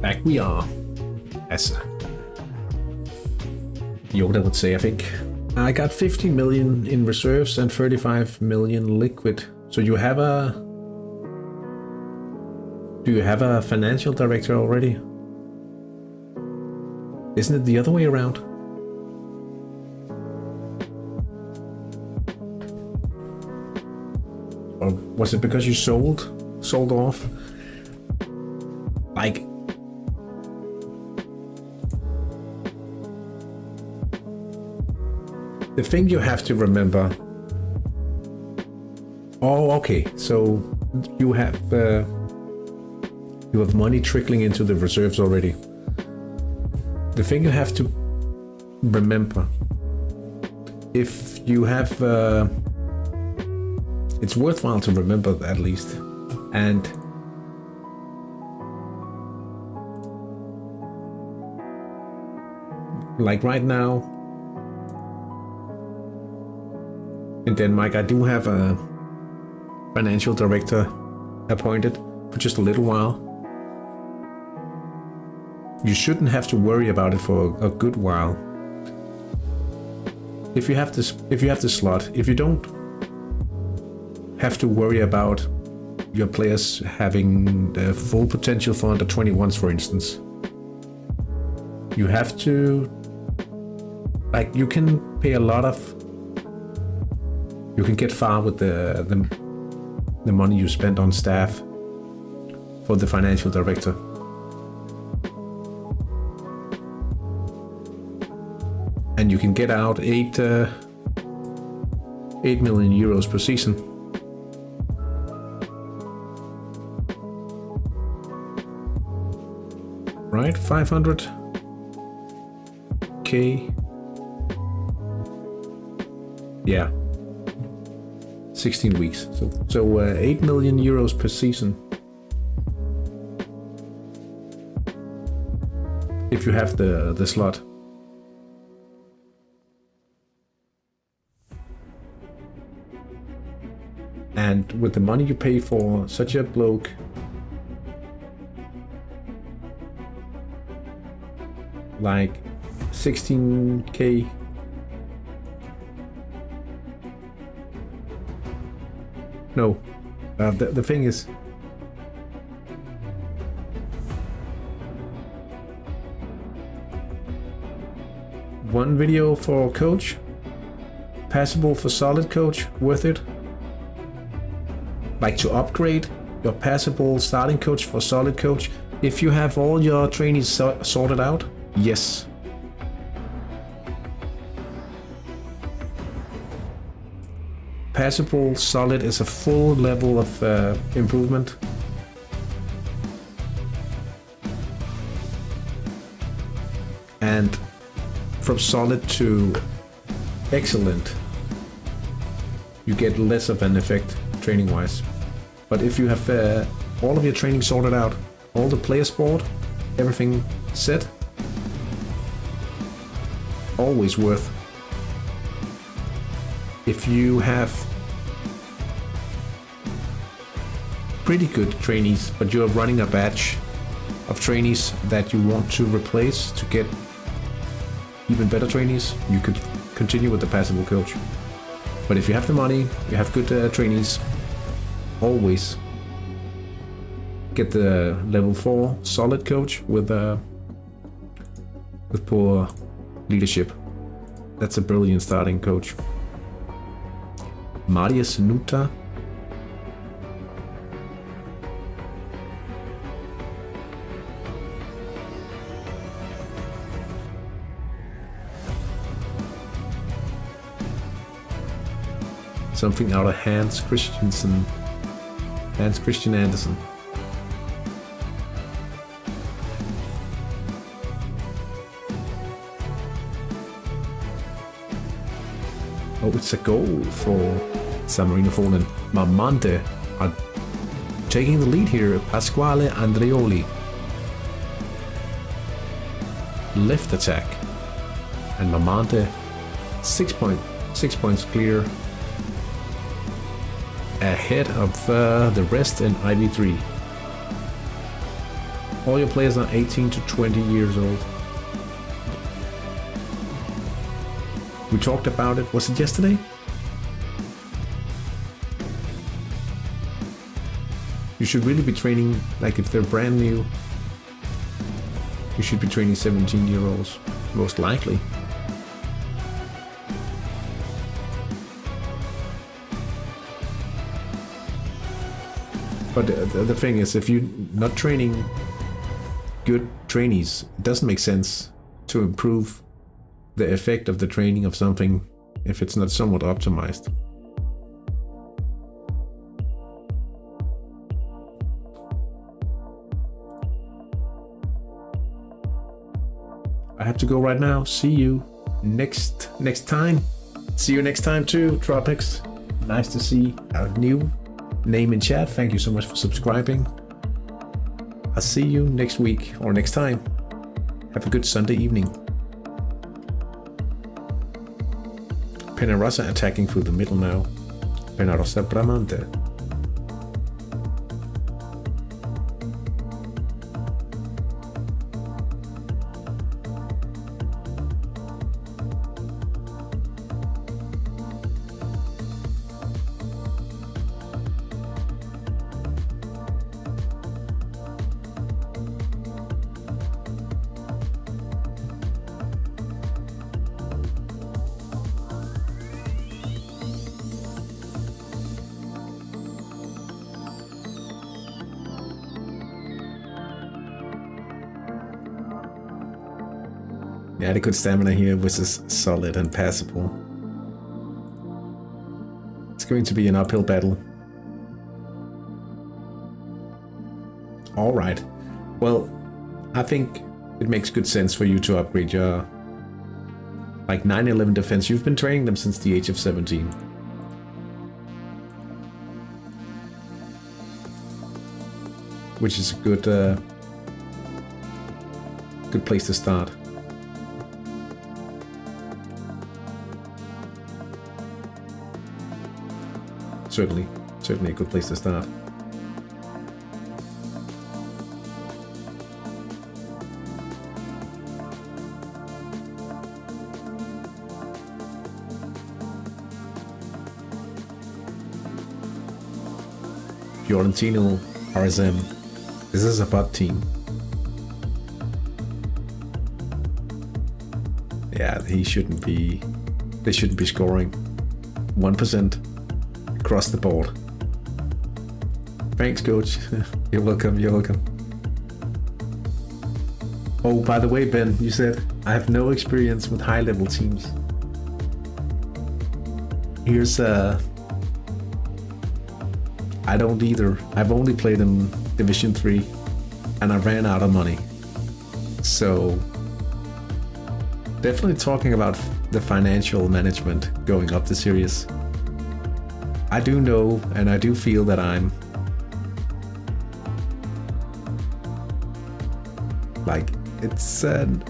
Speaker 1: Back we are, as Yoda would say, I think. I got 50 million in reserves and 35 million liquid. So you have a Do you have a financial director already? Isn't it the other way around? Or was it because you sold off? Like, the thing you have to remember. Oh, okay. So you have money trickling into the reserves already. The thing you have to remember, if you have, it's worthwhile to remember at least, and like right now in Denmark, I do have a financial director appointed for just a little while. You shouldn't have to worry about it for a good while. If you have the slot, if you don't have to worry about your players having the full potential for under 21s, for instance, you have to, like, you can pay a lot of, you can get far with the money you spend on staff for the financial director. And you can get out 8 million euros per season. Right, 500k. Yeah, 16 weeks. So 8 million euros per season. If you have the slot. And with the money you pay for such a bloke, like 16k, no, the thing is, one video for coach, passable for solid coach, worth it. Like to upgrade your passable starting coach for solid coach, if you have all your trainees sorted out, yes. Passable solid is a full level of improvement. And from solid to excellent, you get less of an effect training wise. But if you have all of your training sorted out, all the players board, everything set, always worth. If you have pretty good trainees, but you're running a batch of trainees that you want to replace to get even better trainees, you could continue with the passable coach. But if you have the money, you have good trainees, always get the level 4 solid coach with poor leadership. That's a brilliant starting coach. Marius Nuta. Something out of Hans Christian Andersen. Oh, it's a goal for San Marino Fallen. Mamante are taking the lead here. Pasquale Andreoli. Left attack. And Mamante 6 points clear. Ahead of the rest in IB3. All your players are 18 to 20 years old. We talked about it, was it yesterday? You You should really be training, like if they're brand new, you should be training 17-year-olds, most likely. But the thing is, if you're not training good trainees, it doesn't make sense to improve the effect of the training of something if it's not somewhat optimized. I have to go right now. See you next time. See you next time too, Tropics. Nice to see our new name in chat. Thank you so much for subscribing. I'll see you next week or next time. Have a good Sunday evening. Penarosa attacking through the middle now. Penarosa Bramante. Yeah, the good stamina here was solid and passable. It's going to be an uphill battle. Alright. Well, I think it makes good sense for you to upgrade your like 9/11 defense. You've been training them since the age of 17. Which is a good place to start. Certainly a good place to start. Fiorentino RSM. This is a bot team. Yeah, they shouldn't be scoring 1%. Across the board. Thanks, coach. You're welcome. Oh, by the way, Ben, you said I have no experience with high-level teams. Here's I don't either. I've only played in Division 3 and I ran out of money. So definitely talking about the financial management going up the series. I do know and I do feel that I'm like, it's not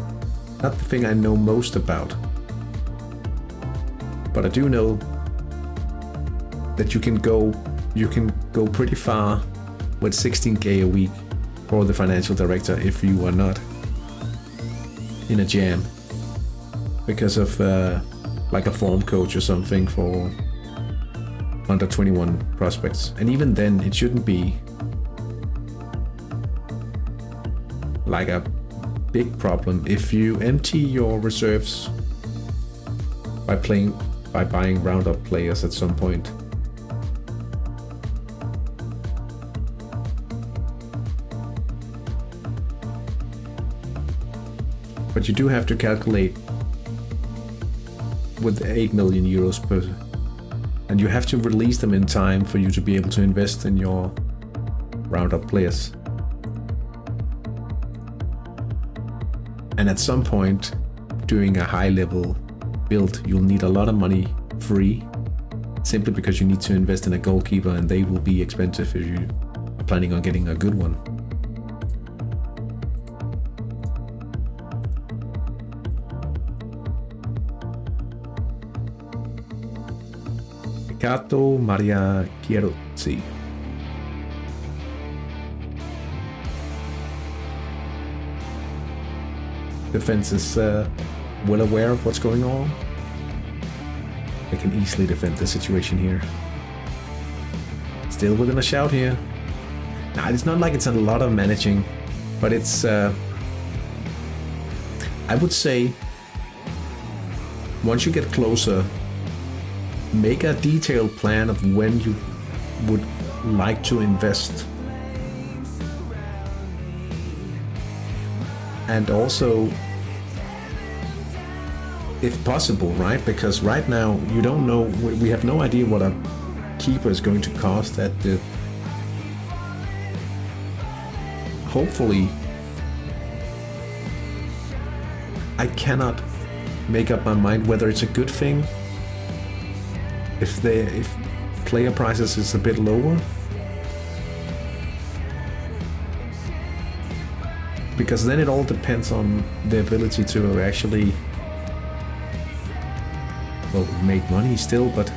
Speaker 1: the thing I know most about, but I do know that you can go pretty far with 16k a week for the financial director if you are not in a jam because of like a form coach or something for under 21 prospects. And even then it shouldn't be like a big problem if you empty your reserves by buying roundup players at some point. But you do have to calculate with 8 million euros per, and you have to release them in time for you to be able to invest in your roundup players. And at some point, doing a high level build, you'll need a lot of money free, simply because you need to invest in a goalkeeper and they will be expensive if you are planning on getting a good one. Cato Maria Chieruzzi. Defense is well aware of what's going on. They can easily defend the situation here. Still within a shout here. Now, it's not like it's a lot of managing, but it's, I would say, once you get closer, make a detailed plan of when you would like to invest. And also, if possible, right? Because right now you don't know, we have no idea what a keeper is going to cost at the, hopefully, I cannot make up my mind whether it's a good thing if player prices is a bit lower, because then it all depends on the ability to actually, well, make money still, but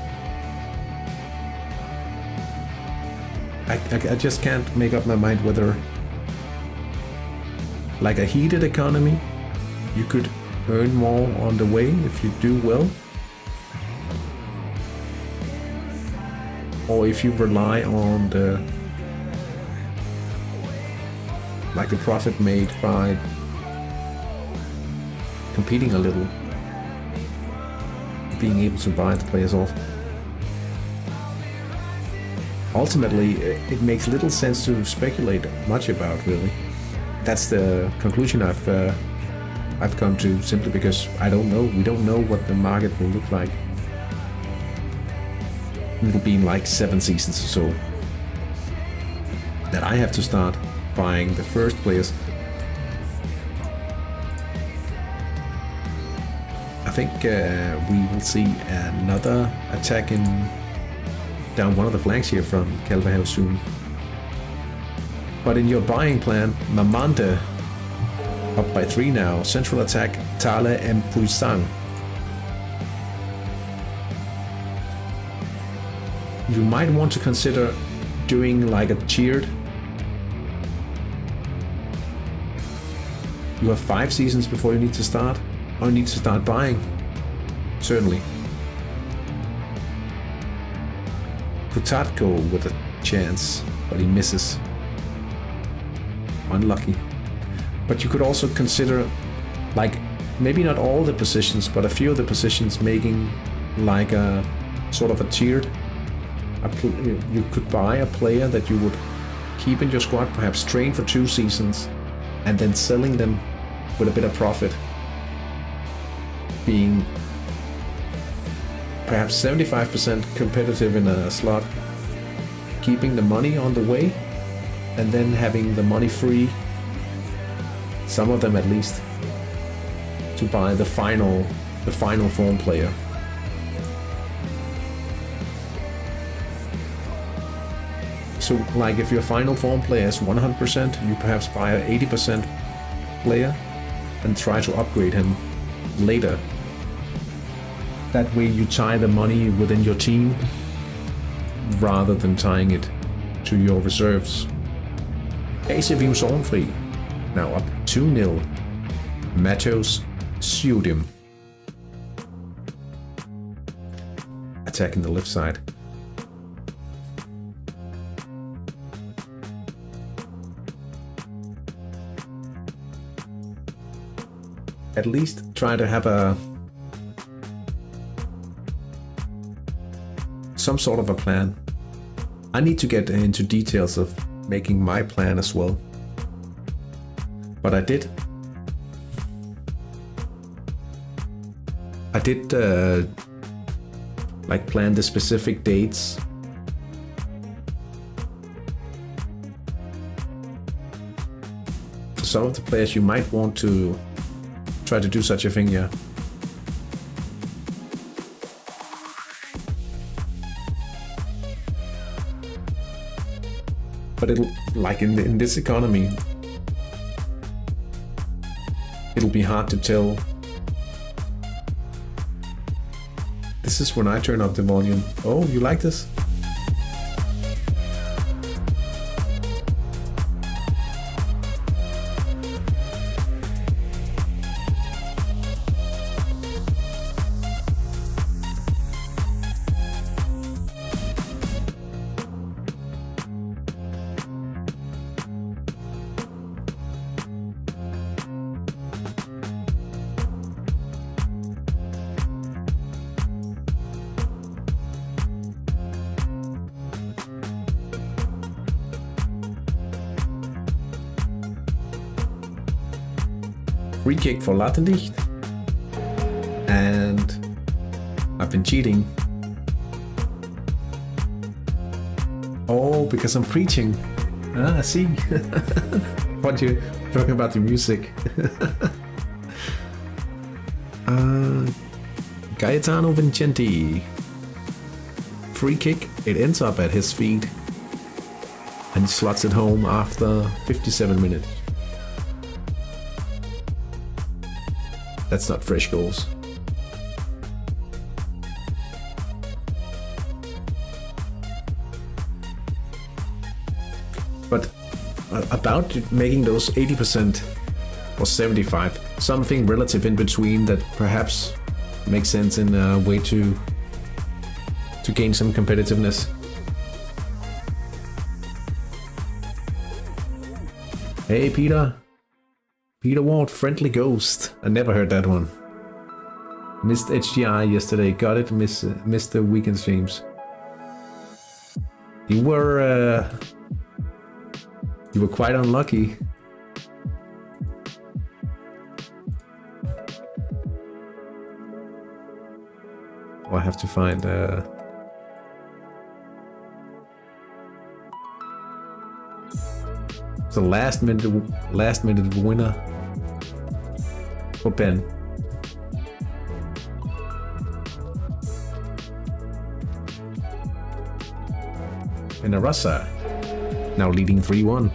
Speaker 1: I just can't make up my mind whether, like a heated economy, you could earn more on the way if you do well, or if you rely on the, like the profit made by competing a little, being able to buy the players off. Ultimately, it makes little sense to speculate much about, really. That's the conclusion I've come to, simply because I don't know. We don't know what the market will look like. It'll be in like 7 seasons or so that I have to start buying the first players. I think we will see another attack down one of the flanks here from Calvahav soon. But in your buying plan, Mamante up by 3 now. Central attack, Tale and Puisang. You might want to consider doing like a tiered. You have 5 seasons before you need to start, or you need to start buying. Certainly. Putatko with a chance, but he misses. Unlucky. But you could also consider, like, maybe not all the positions, but a few of the positions, making like a sort of a tiered. You could buy a player that you would keep in your squad, perhaps train for 2 seasons, and then selling them with a bit of profit, being perhaps 75% competitive in a slot, keeping the money on the way, and then having the money free, some of them at least, to buy the final form player. So, like, if your final form player is 100%, you perhaps buy an 80% player and try to upgrade him later. That way you tie the money within your team rather than tying it to your reserves. ACV Zornfri now up 2-0. Matos Sudim attacking the left side. At least try to have some sort of a plan. I need to get into details of making my plan as well. But I did like plan the specific dates. For some of the players you might want to try to do such a thing, yeah. But it'll, like in this economy, it'll be hard to tell. This is when I turn up the volume. Oh, you like this? Free kick for Lattendicht. And I've been cheating. Oh, because I'm preaching. I see. What you're talking about the music. Gaetano Vincenti. Free kick. It ends up at his feet. And he slots it home after 57 minutes. That's not fresh goals. But about making those 80% or 75, something relative in between that perhaps makes sense in a way to gain some competitiveness. Hey Peter Ward, Friendly Ghost. I never heard that one. Missed HGI yesterday. Got it. Missed the weekend streams. You were quite unlucky. Oh, I have to find the last minute winner for Ben. And Arasa now leading 3-1.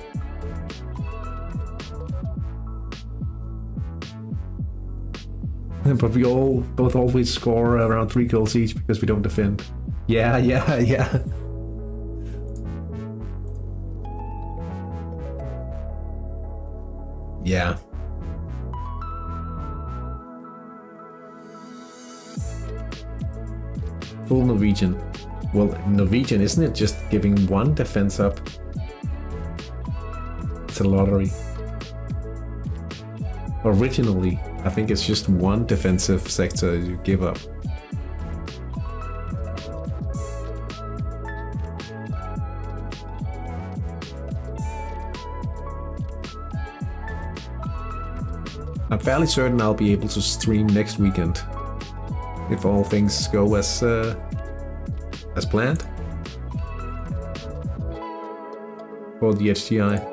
Speaker 1: But we both always score around 3 goals each because we don't defend. Yeah. Yeah. Full Norwegian. Well, Norwegian, isn't it just giving one defense up? It's a lottery. Originally, I think it's just one defensive sector you give up. I'm fairly certain I'll be able to stream next weekend if all things go as planned for the HGI.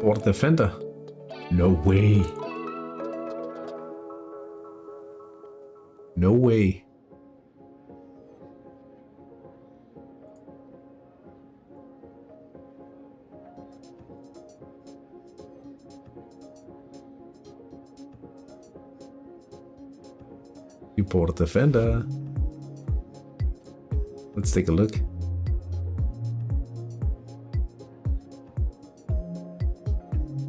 Speaker 1: Bought a defender? No way. No way. You bought a defender. Let's take a look.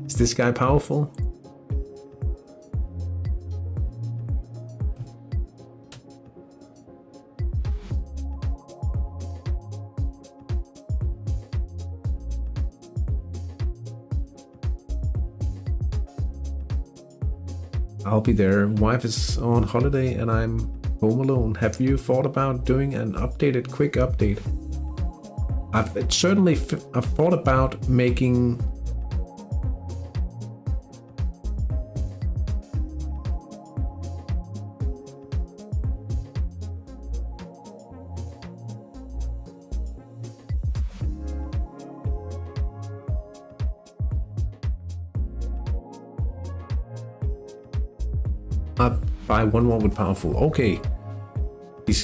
Speaker 1: Is this guy powerful? I'll be there. Wife is on holiday and I'm home alone. Have you thought about doing an updated quick update? I've thought about making buy one more with powerful. Okay. He's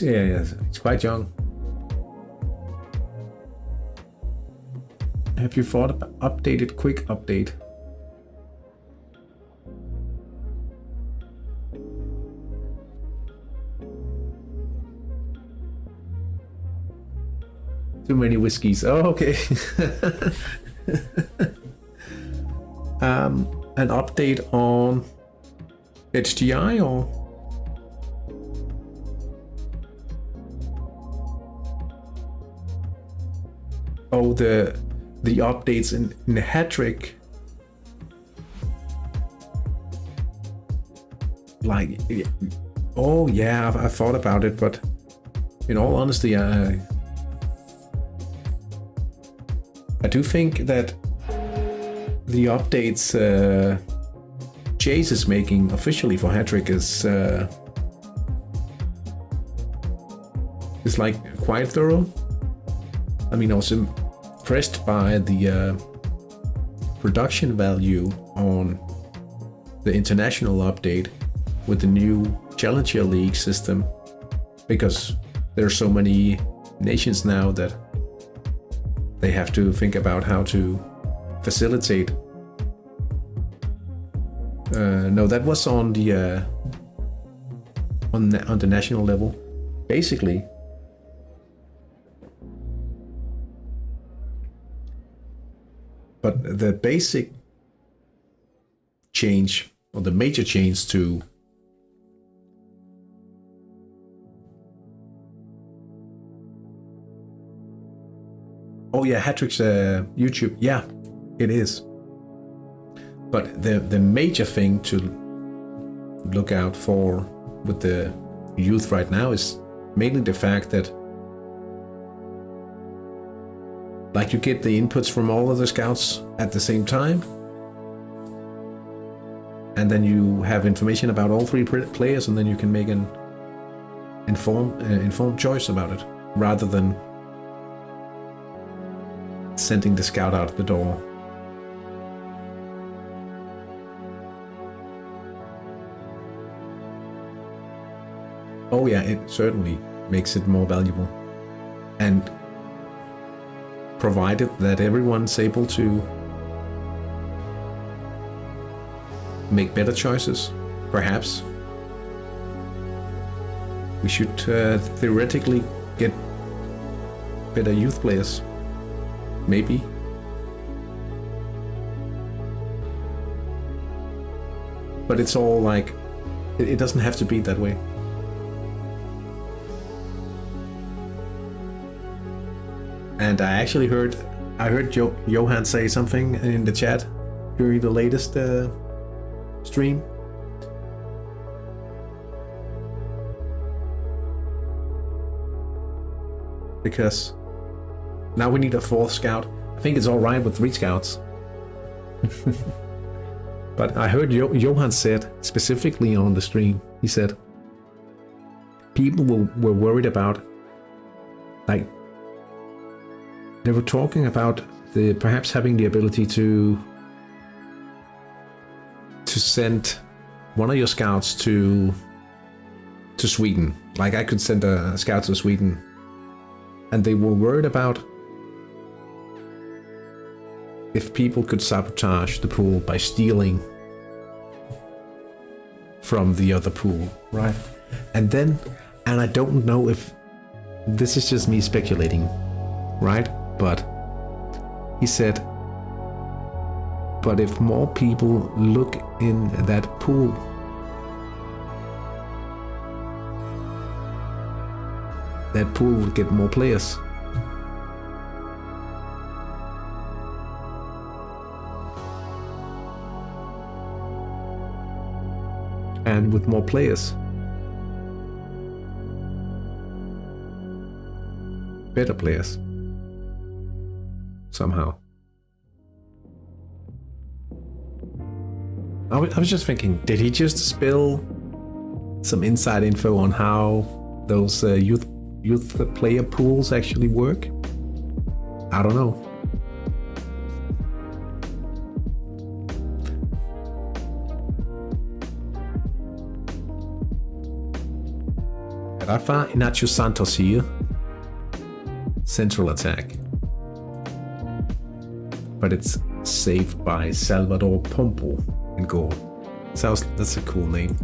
Speaker 1: quite young. Have you thought about updated quick update? Too many whiskeys. Oh, okay. An update on HGI or? Oh, the updates in Hattrick. Like, Oh yeah, I thought about it, but in all honesty, I do think that the updates Chase is making officially for Hattrick is like quite thorough. I mean, I was impressed by the production value on the international update with the new Challenger League system, because there are so many nations now that they have to think about how to facilitate. No, that was on the on the national level, basically. But the basic change, or the major change to oh yeah, Hattrick's YouTube, yeah, it is. But the major thing to look out for with the youth right now is mainly the fact that, like, you get the inputs from all of the scouts at the same time, and then you have information about all three players, and then you can make an informed choice about it, rather than sending the scout out the door. Oh yeah, it certainly makes it more valuable. And provided that everyone's able to make better choices, perhaps we should theoretically get better youth players. Maybe. But it's all like, it doesn't have to be that way. And I actually heard Johan say something in the chat during the latest stream. Because now we need a fourth scout. I think it's all right with 3 scouts. But I heard Johan said specifically on the stream, he said people were worried about, like, they were talking about the perhaps having the ability to send one of your scouts to Sweden. Like, I could send a scout to Sweden, and they were worried about if people could sabotage the pool by stealing from the other pool, right? And I don't know if this is just me speculating, right? But he said, but if more people look in that pool, that pool will get more players. And with more players, better players. Somehow. I was just thinking, did he just spill some inside info on how those youth player pools actually work? I don't know. Rafa Inacio Santos here. Central attack. But it's saved by Salvador Pompo in goal. That's a cool name.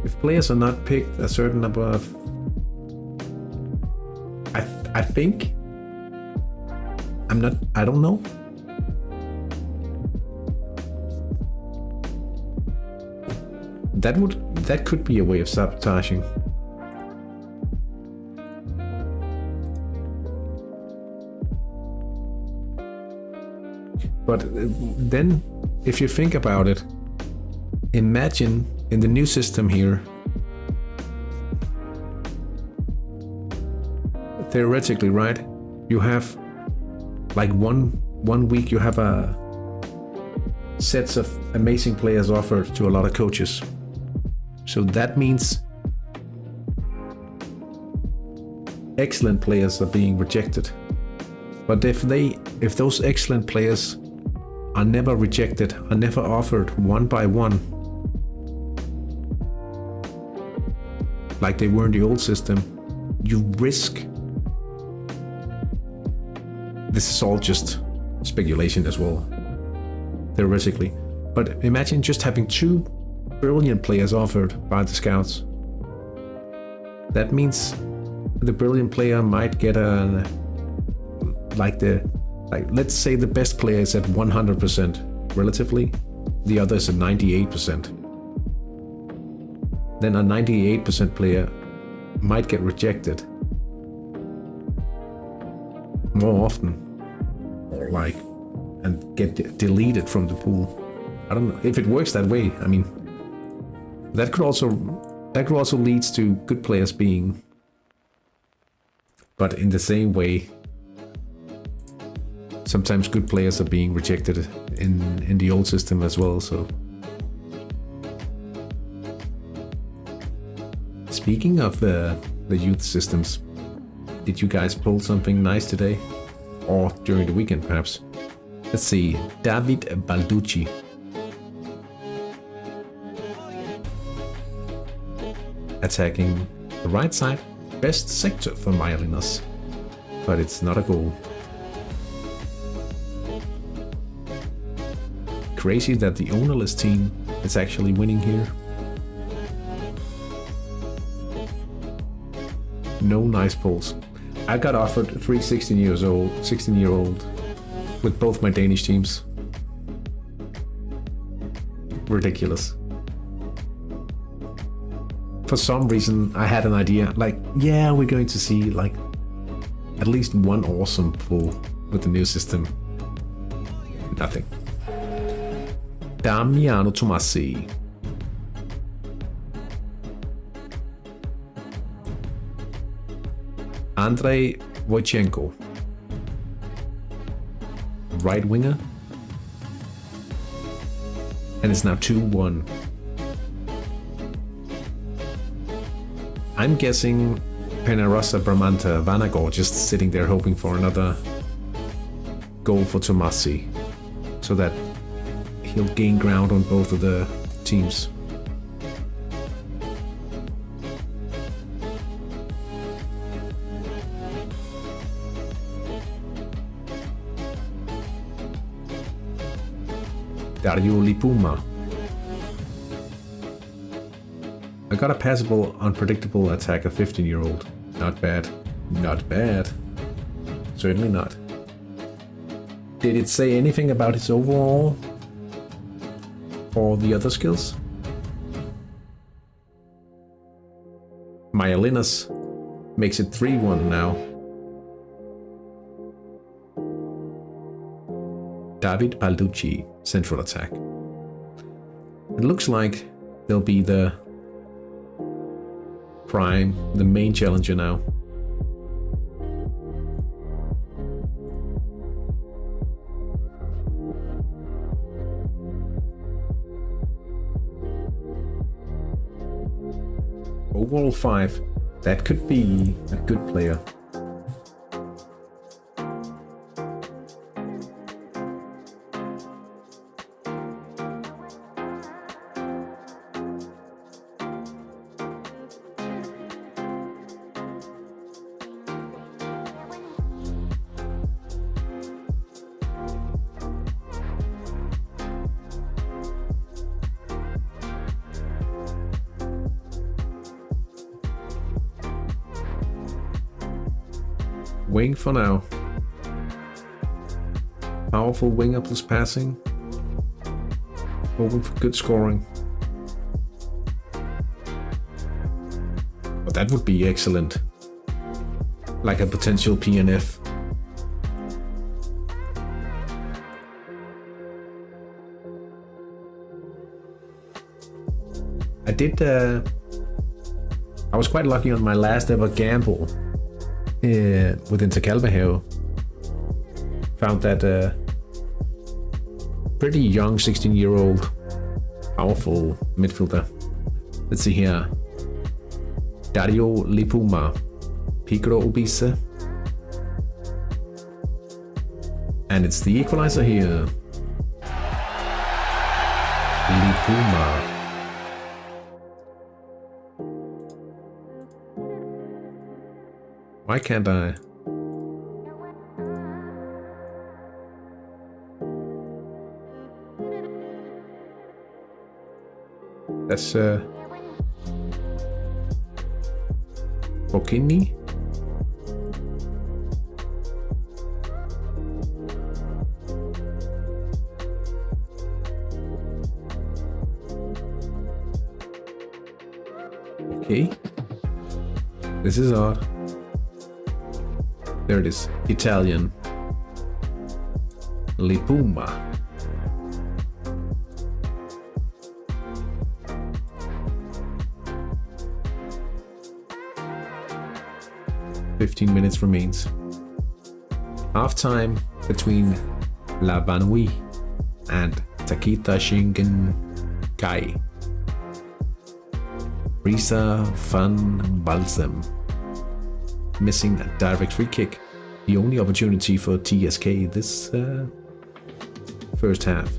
Speaker 1: If players are not picked a certain number of, I think, I don't know. That could be a way of sabotaging.
Speaker 2: But then, if you think about it, imagine in the new system here, theoretically, right? You have like one week you have a sets of amazing players offered to a lot of coaches. So that means excellent players are being rejected. But if those excellent players are never rejected, are never offered one by one, like they were in the old system, you risk. This is all just speculation as well, theoretically. But imagine just having 2 brilliant players offered by the scouts. That means the brilliant player might get let's say the best player is at 100% relatively, the other is at 98%. Then a 98% player might get rejected more often, and get deleted from the pool. I don't know if it works that way. I mean, that could also lead to good players being, but in the same way, sometimes good players are being rejected in the old system as well. So, speaking of the youth systems, did you guys pull something nice today? Or during the weekend, perhaps? Let's see. David Balducci. Attacking the right side. Best sector for Myelinas. But it's not a goal. Crazy that the ownerless team is actually winning here. No nice pulls. I got offered 3 16-year-old with both my Danish teams. Ridiculous. For some reason, I had an idea, yeah, we're going to see at least one awesome pull with the new system. Nothing. Damiano Tomassi. Andrei Wojcienko, right winger, and it's now 2-1. I'm guessing Penarosa Bramanta Vanagor just sitting there hoping for another goal for Tomassi, so that he'll gain ground on both of the teams. Dario Lipuma. I got a passable, unpredictable attack of 15-year-old. Not bad. Not bad. Certainly not. Did it say anything about his overall? Or the other skills? Myelinas makes it 3-1 now. David Balducci, central attack. It looks like they'll be the main challenger now. Overall 5, that could be a good player. Wing for now. Powerful winger plus passing. Hoping for good scoring. But that would be excellent. Like a potential PNF.
Speaker 1: I was quite lucky on my last ever gamble with Intercalvaheo. Found that pretty young 16-year-old powerful midfielder. Let's see here. Dario Lipuma, Picro Obisa. And it's the equalizer here. Lipuma. Why can't I? That's Bocchini. Okay. This is odd. There it is. Italian. Lipuma. "15 minutes remains. Half-time between La Vanui and Takita Shingen Kai. Risa van Balsam missing a direct free kick. The only opportunity for TSK this first half.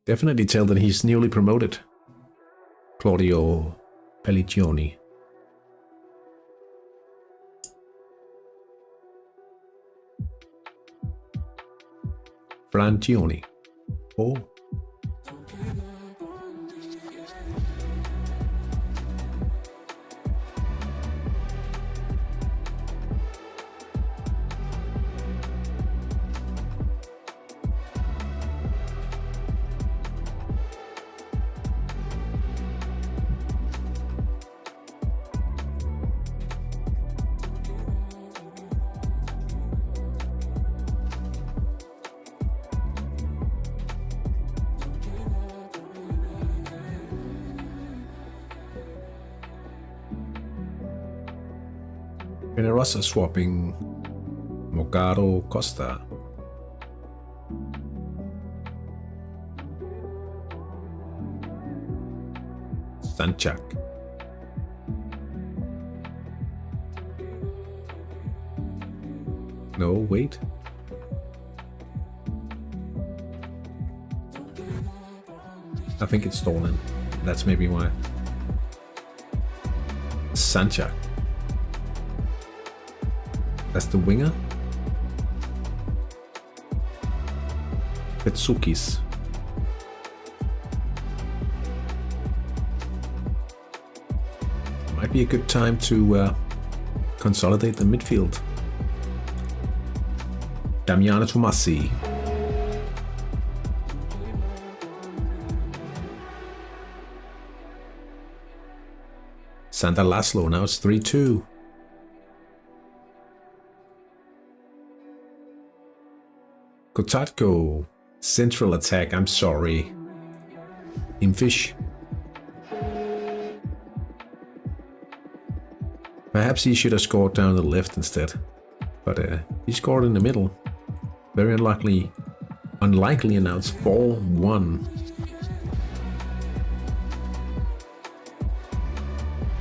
Speaker 1: Definitely tell that he's newly promoted. Claudio Pelliccioni. Franchioni. Oh. Generosa swapping Mogaro Costa. Sanchak. No, wait. I think it's stolen. That's maybe why. Sanchak. That's the winger. Petsukis. Might be a good time to consolidate the midfield. Damiano Tomasi. Santa Laszlo, now it's 3-2. Kotatko, central attack, I'm sorry. Imfish. Perhaps he should have scored down the left instead. But he scored in the middle. Very unlikely. Unlikely, and now it's 4-1.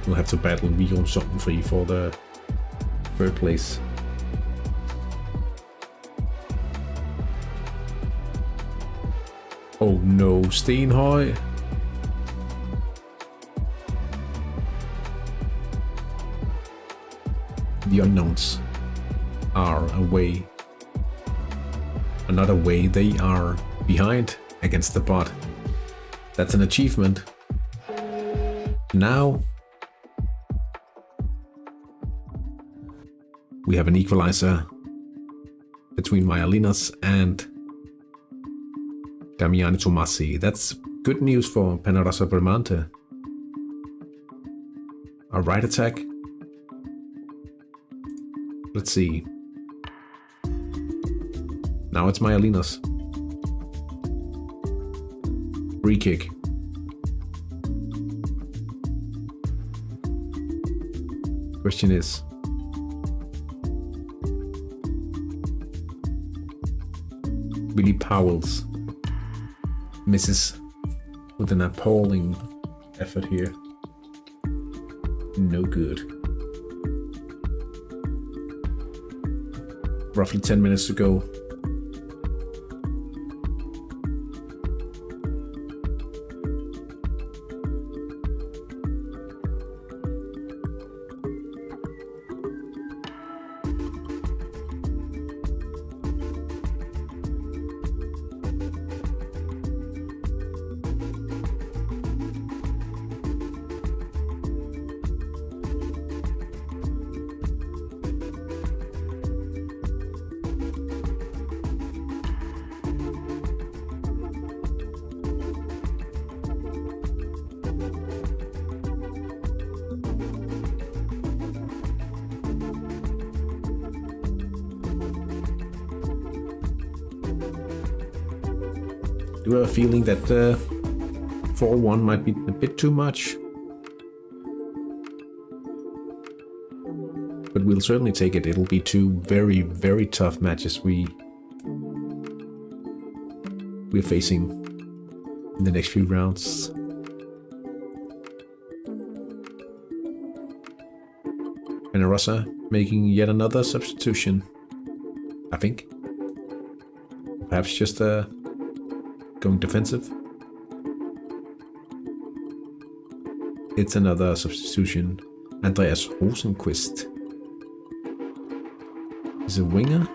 Speaker 1: We'll have to battle Rio Sottenfree for the third place. Oh no, Stenhøj. the unknowns are away. Not away, they are behind against the bot. That's an achievement. Now we have an equalizer between Myalinas and Damiani Tomasi. That's good news for Penarrosa Bramante. Our right attack. Let's see. Now it's Myalinas. Free kick. Question is, Billy Powell's misses with an appalling effort here. No good. Roughly 10 minutes to go. Do you have a feeling that 4-1 might be a bit too much? But we'll certainly take it. It'll be two very, very tough matches we're facing in the next few rounds. Penarrosa making yet another substitution, I think. Perhaps just going defensive. It's another substitution. Andreas Rosenqvist is a winger.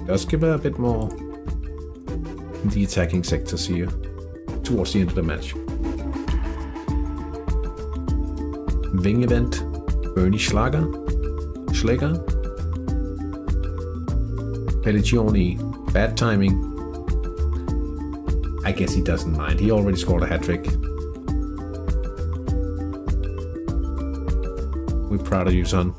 Speaker 1: Does give her a bit more in the attacking sectors here towards the end of the match. Wing event, Bernie Schläger, Pelleggioni, bad timing. I guess he doesn't mind, he already scored a hat-trick. We're proud of you, son.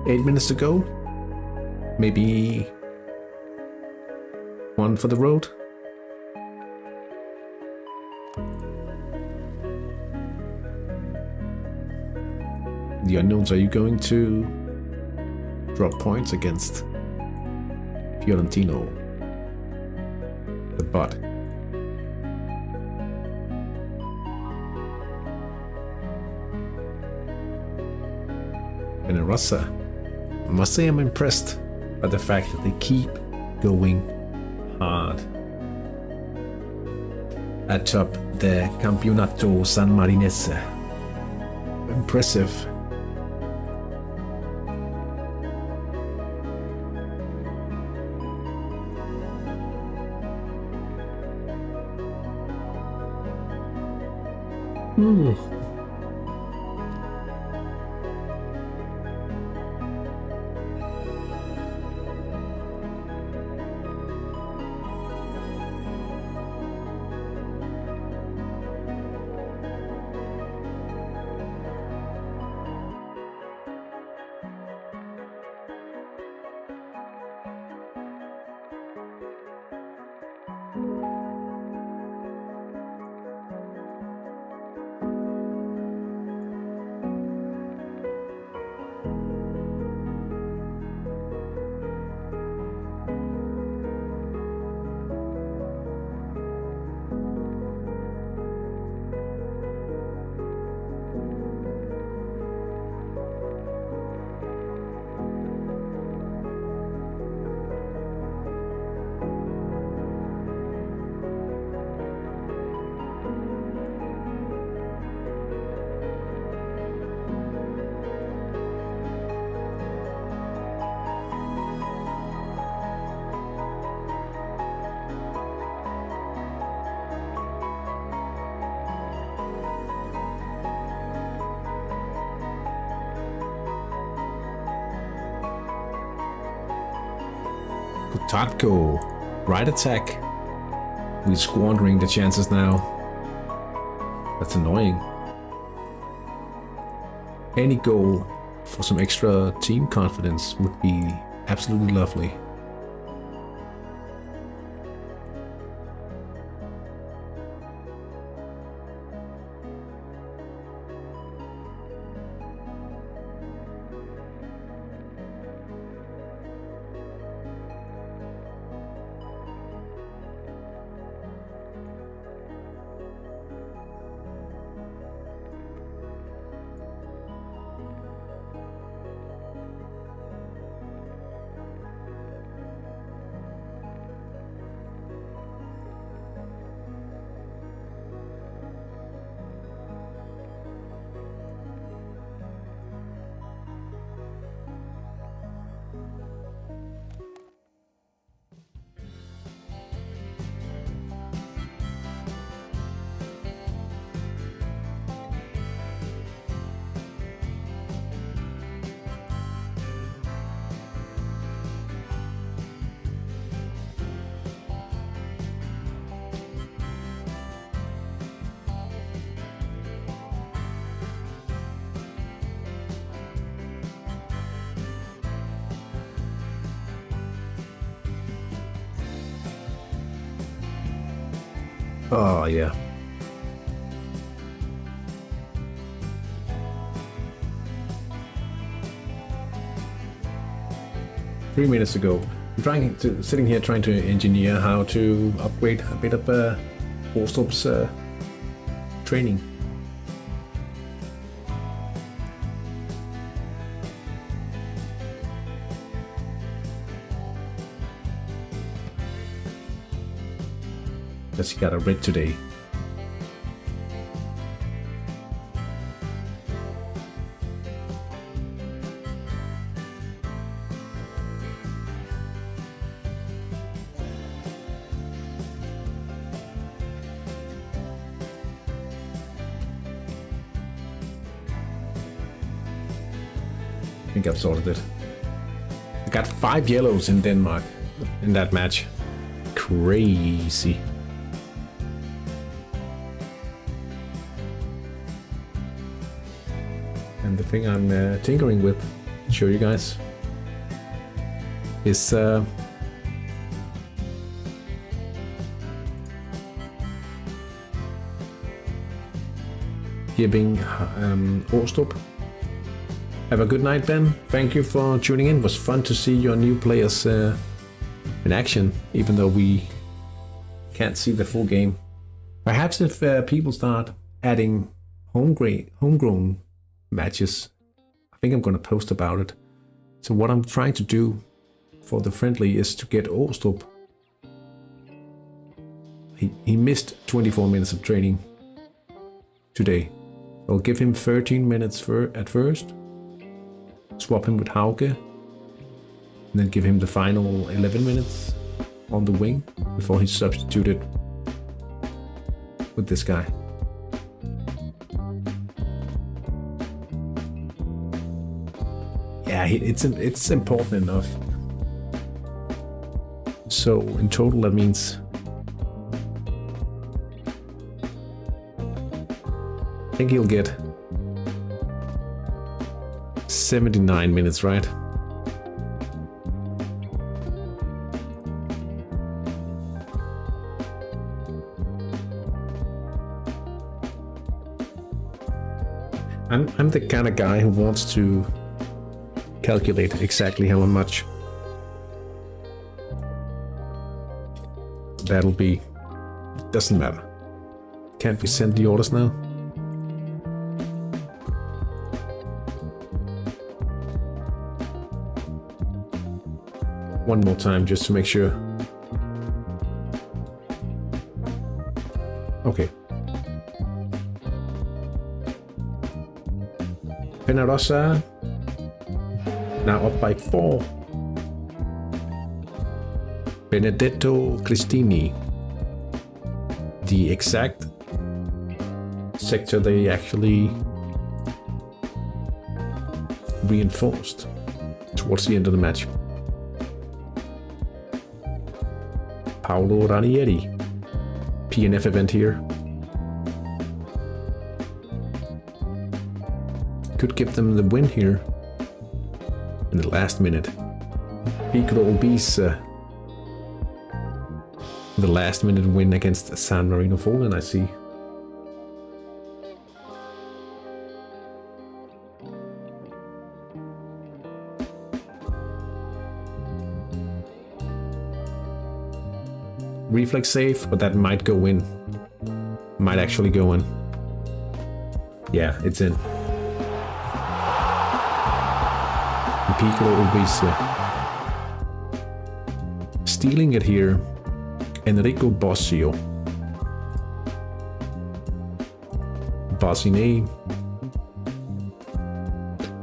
Speaker 1: Eight minutes to go. Maybe one for the road. The unknowns, are you going to drop points against Fiorentino? The bot. Penarrosa. I must say I'm impressed by the fact that they keep going hard. Atop the Campionato San Marinese. Impressive.
Speaker 2: Potatko. Right attack. We're squandering the chances now. That's annoying. Any goal for some extra team confidence would be absolutely lovely. Oh, yeah. Three minutes ago, I'm sitting here trying to engineer how to upgrade a bit of Åstrup's training. Because he got a red today. I think I've sorted it. I got 5 yellows in Denmark in that match. Crazy. And the thing I'm tinkering with, to show you guys, is giving Åstrup. Have a good night, Ben. Thank you for tuning in. It was fun to see your new players in action, even though we can't see the full game. Perhaps if people start adding homegrown matches, I think I'm going to post about it. So what I'm trying to do for the friendly is to get Åstrup. He missed 24 minutes of training today. I'll give him 13 minutes at first, swap him with Hauke, and then give him the final 11 minutes on the wing before he's substituted with this guy. Yeah, it's important enough. So in total that means I think he'll get 79 minutes, right? I'm the kind of guy who wants to calculate exactly how much that'll be. Doesn't matter. Can't we send the orders now? One more time just to make sure. Okay. Penarosa now up by 4. Benedetto Cristini. The exact sector they actually reinforced towards the end of the match.
Speaker 1: Paolo Ranieri. PNF event here. Could give them the win here in the last minute. Piccolo Obese, the last minute win against San Marino Fallen, I see. Reflex save, but that might go in. Might actually go in. Yeah, it's in. Piccolo Obese. Stealing it here. Enrico Bossio. Bossine.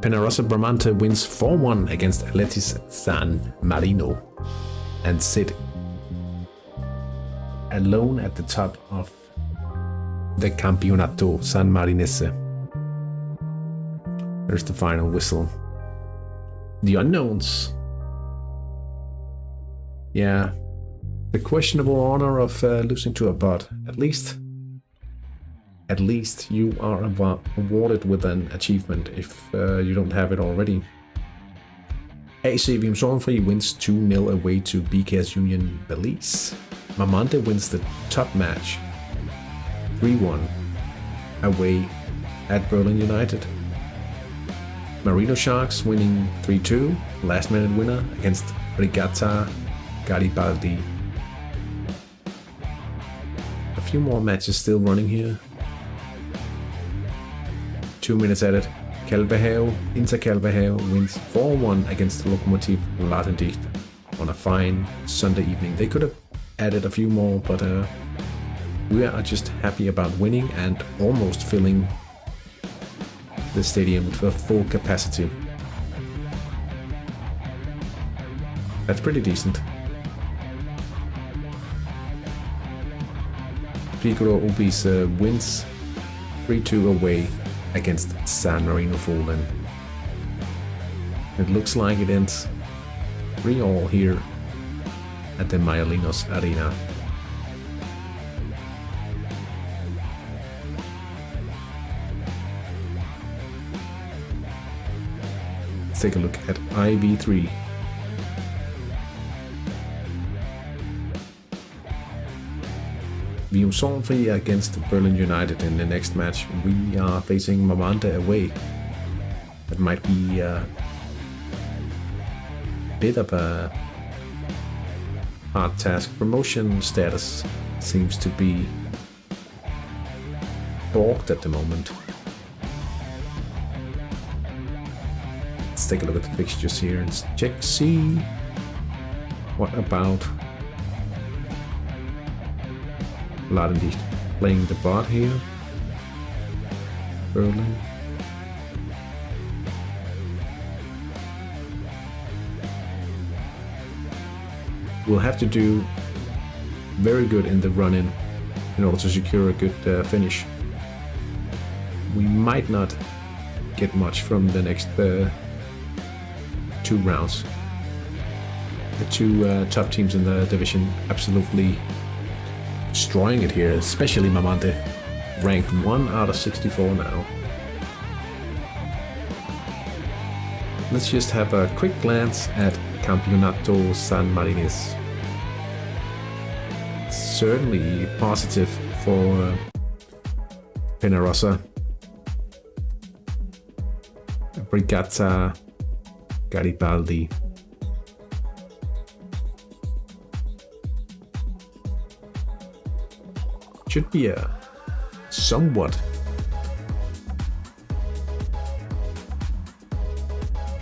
Speaker 1: Penarosa Bramante wins 4-1 against Atletis San Marino. And sit alone at the top of the Campionato San Marinese. There's the final whistle. The unknowns. Yeah, the questionable honor of losing to a bot. At least you are awarded with an achievement if you don't have it already. AC Sornfree wins 2-0 away to BKS Union Belize. Mamonte wins the top match 3-1 away at Berlin United. Marino Sharks winning 3-2, last minute winner against Brigata Garibaldi. A few more matches still running here. 2 minutes at it. Inter Calveheo wins 4-1 against Lokomotiv Ladendicht on a fine Sunday evening. They could have added a few more, but we are just happy about winning and almost filling the stadium with full capacity. That's pretty decent. Piccolo Obese wins 3-2 away against San Marino Fallen. It looks like it ends 3-3 here at the Maialinos Arena. Let's take a look at IB3. Sornfree against Berlin United in the next match. We are facing Mamante away. That might be a bit of a hard task. Promotion status seems to be balked at the moment. Let's take a look at the fixtures here and check, see what about Ladendicht playing the bot here. Berlin. We'll have to do very good in the run-in in order to secure a good finish. We might not get much from the next 2 rounds. The 2 top teams in the division absolutely destroying it here, especially Mamante, ranked 1 out of 64 now. Let's just have a quick glance at Campionato San Marinese. Certainly positive for Penarosa. Brigata Garibaldi. Should be a somewhat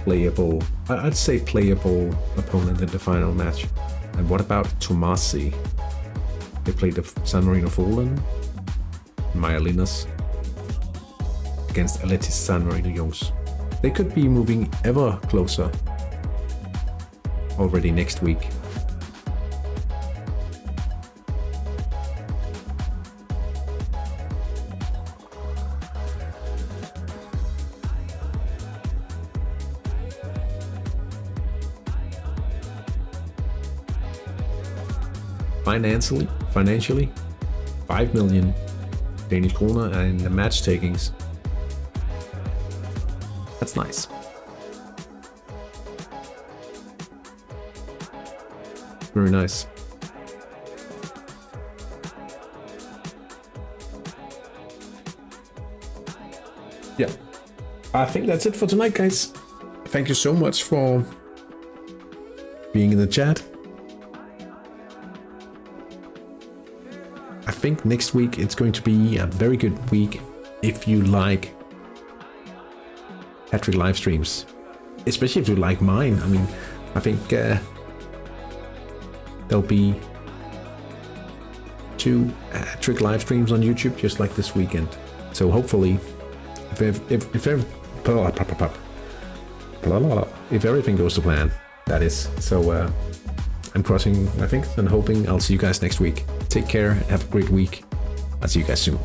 Speaker 1: playable, I'd say playable opponent in the final match. And what about Tomasi? They played the San Marino Fallen, Maialinos against Atletis San Marino Jungs. They could be moving ever closer already next week.
Speaker 2: financially 5 million Danish kroner and the match takings. That's nice. Very nice. Yeah, I think that's it for tonight, guys. Thank you so much for being in the chat. I think next week it's going to be a very good week if you like Hattrick live streams, especially if you like mine. I mean, I think there'll be 2 Hattrick live streams on YouTube just like this weekend. So hopefully, if everything goes to plan, that is. So I'm crossing my fingers and hoping I'll see you guys next week. Take care, have a great week. I'll see you guys soon.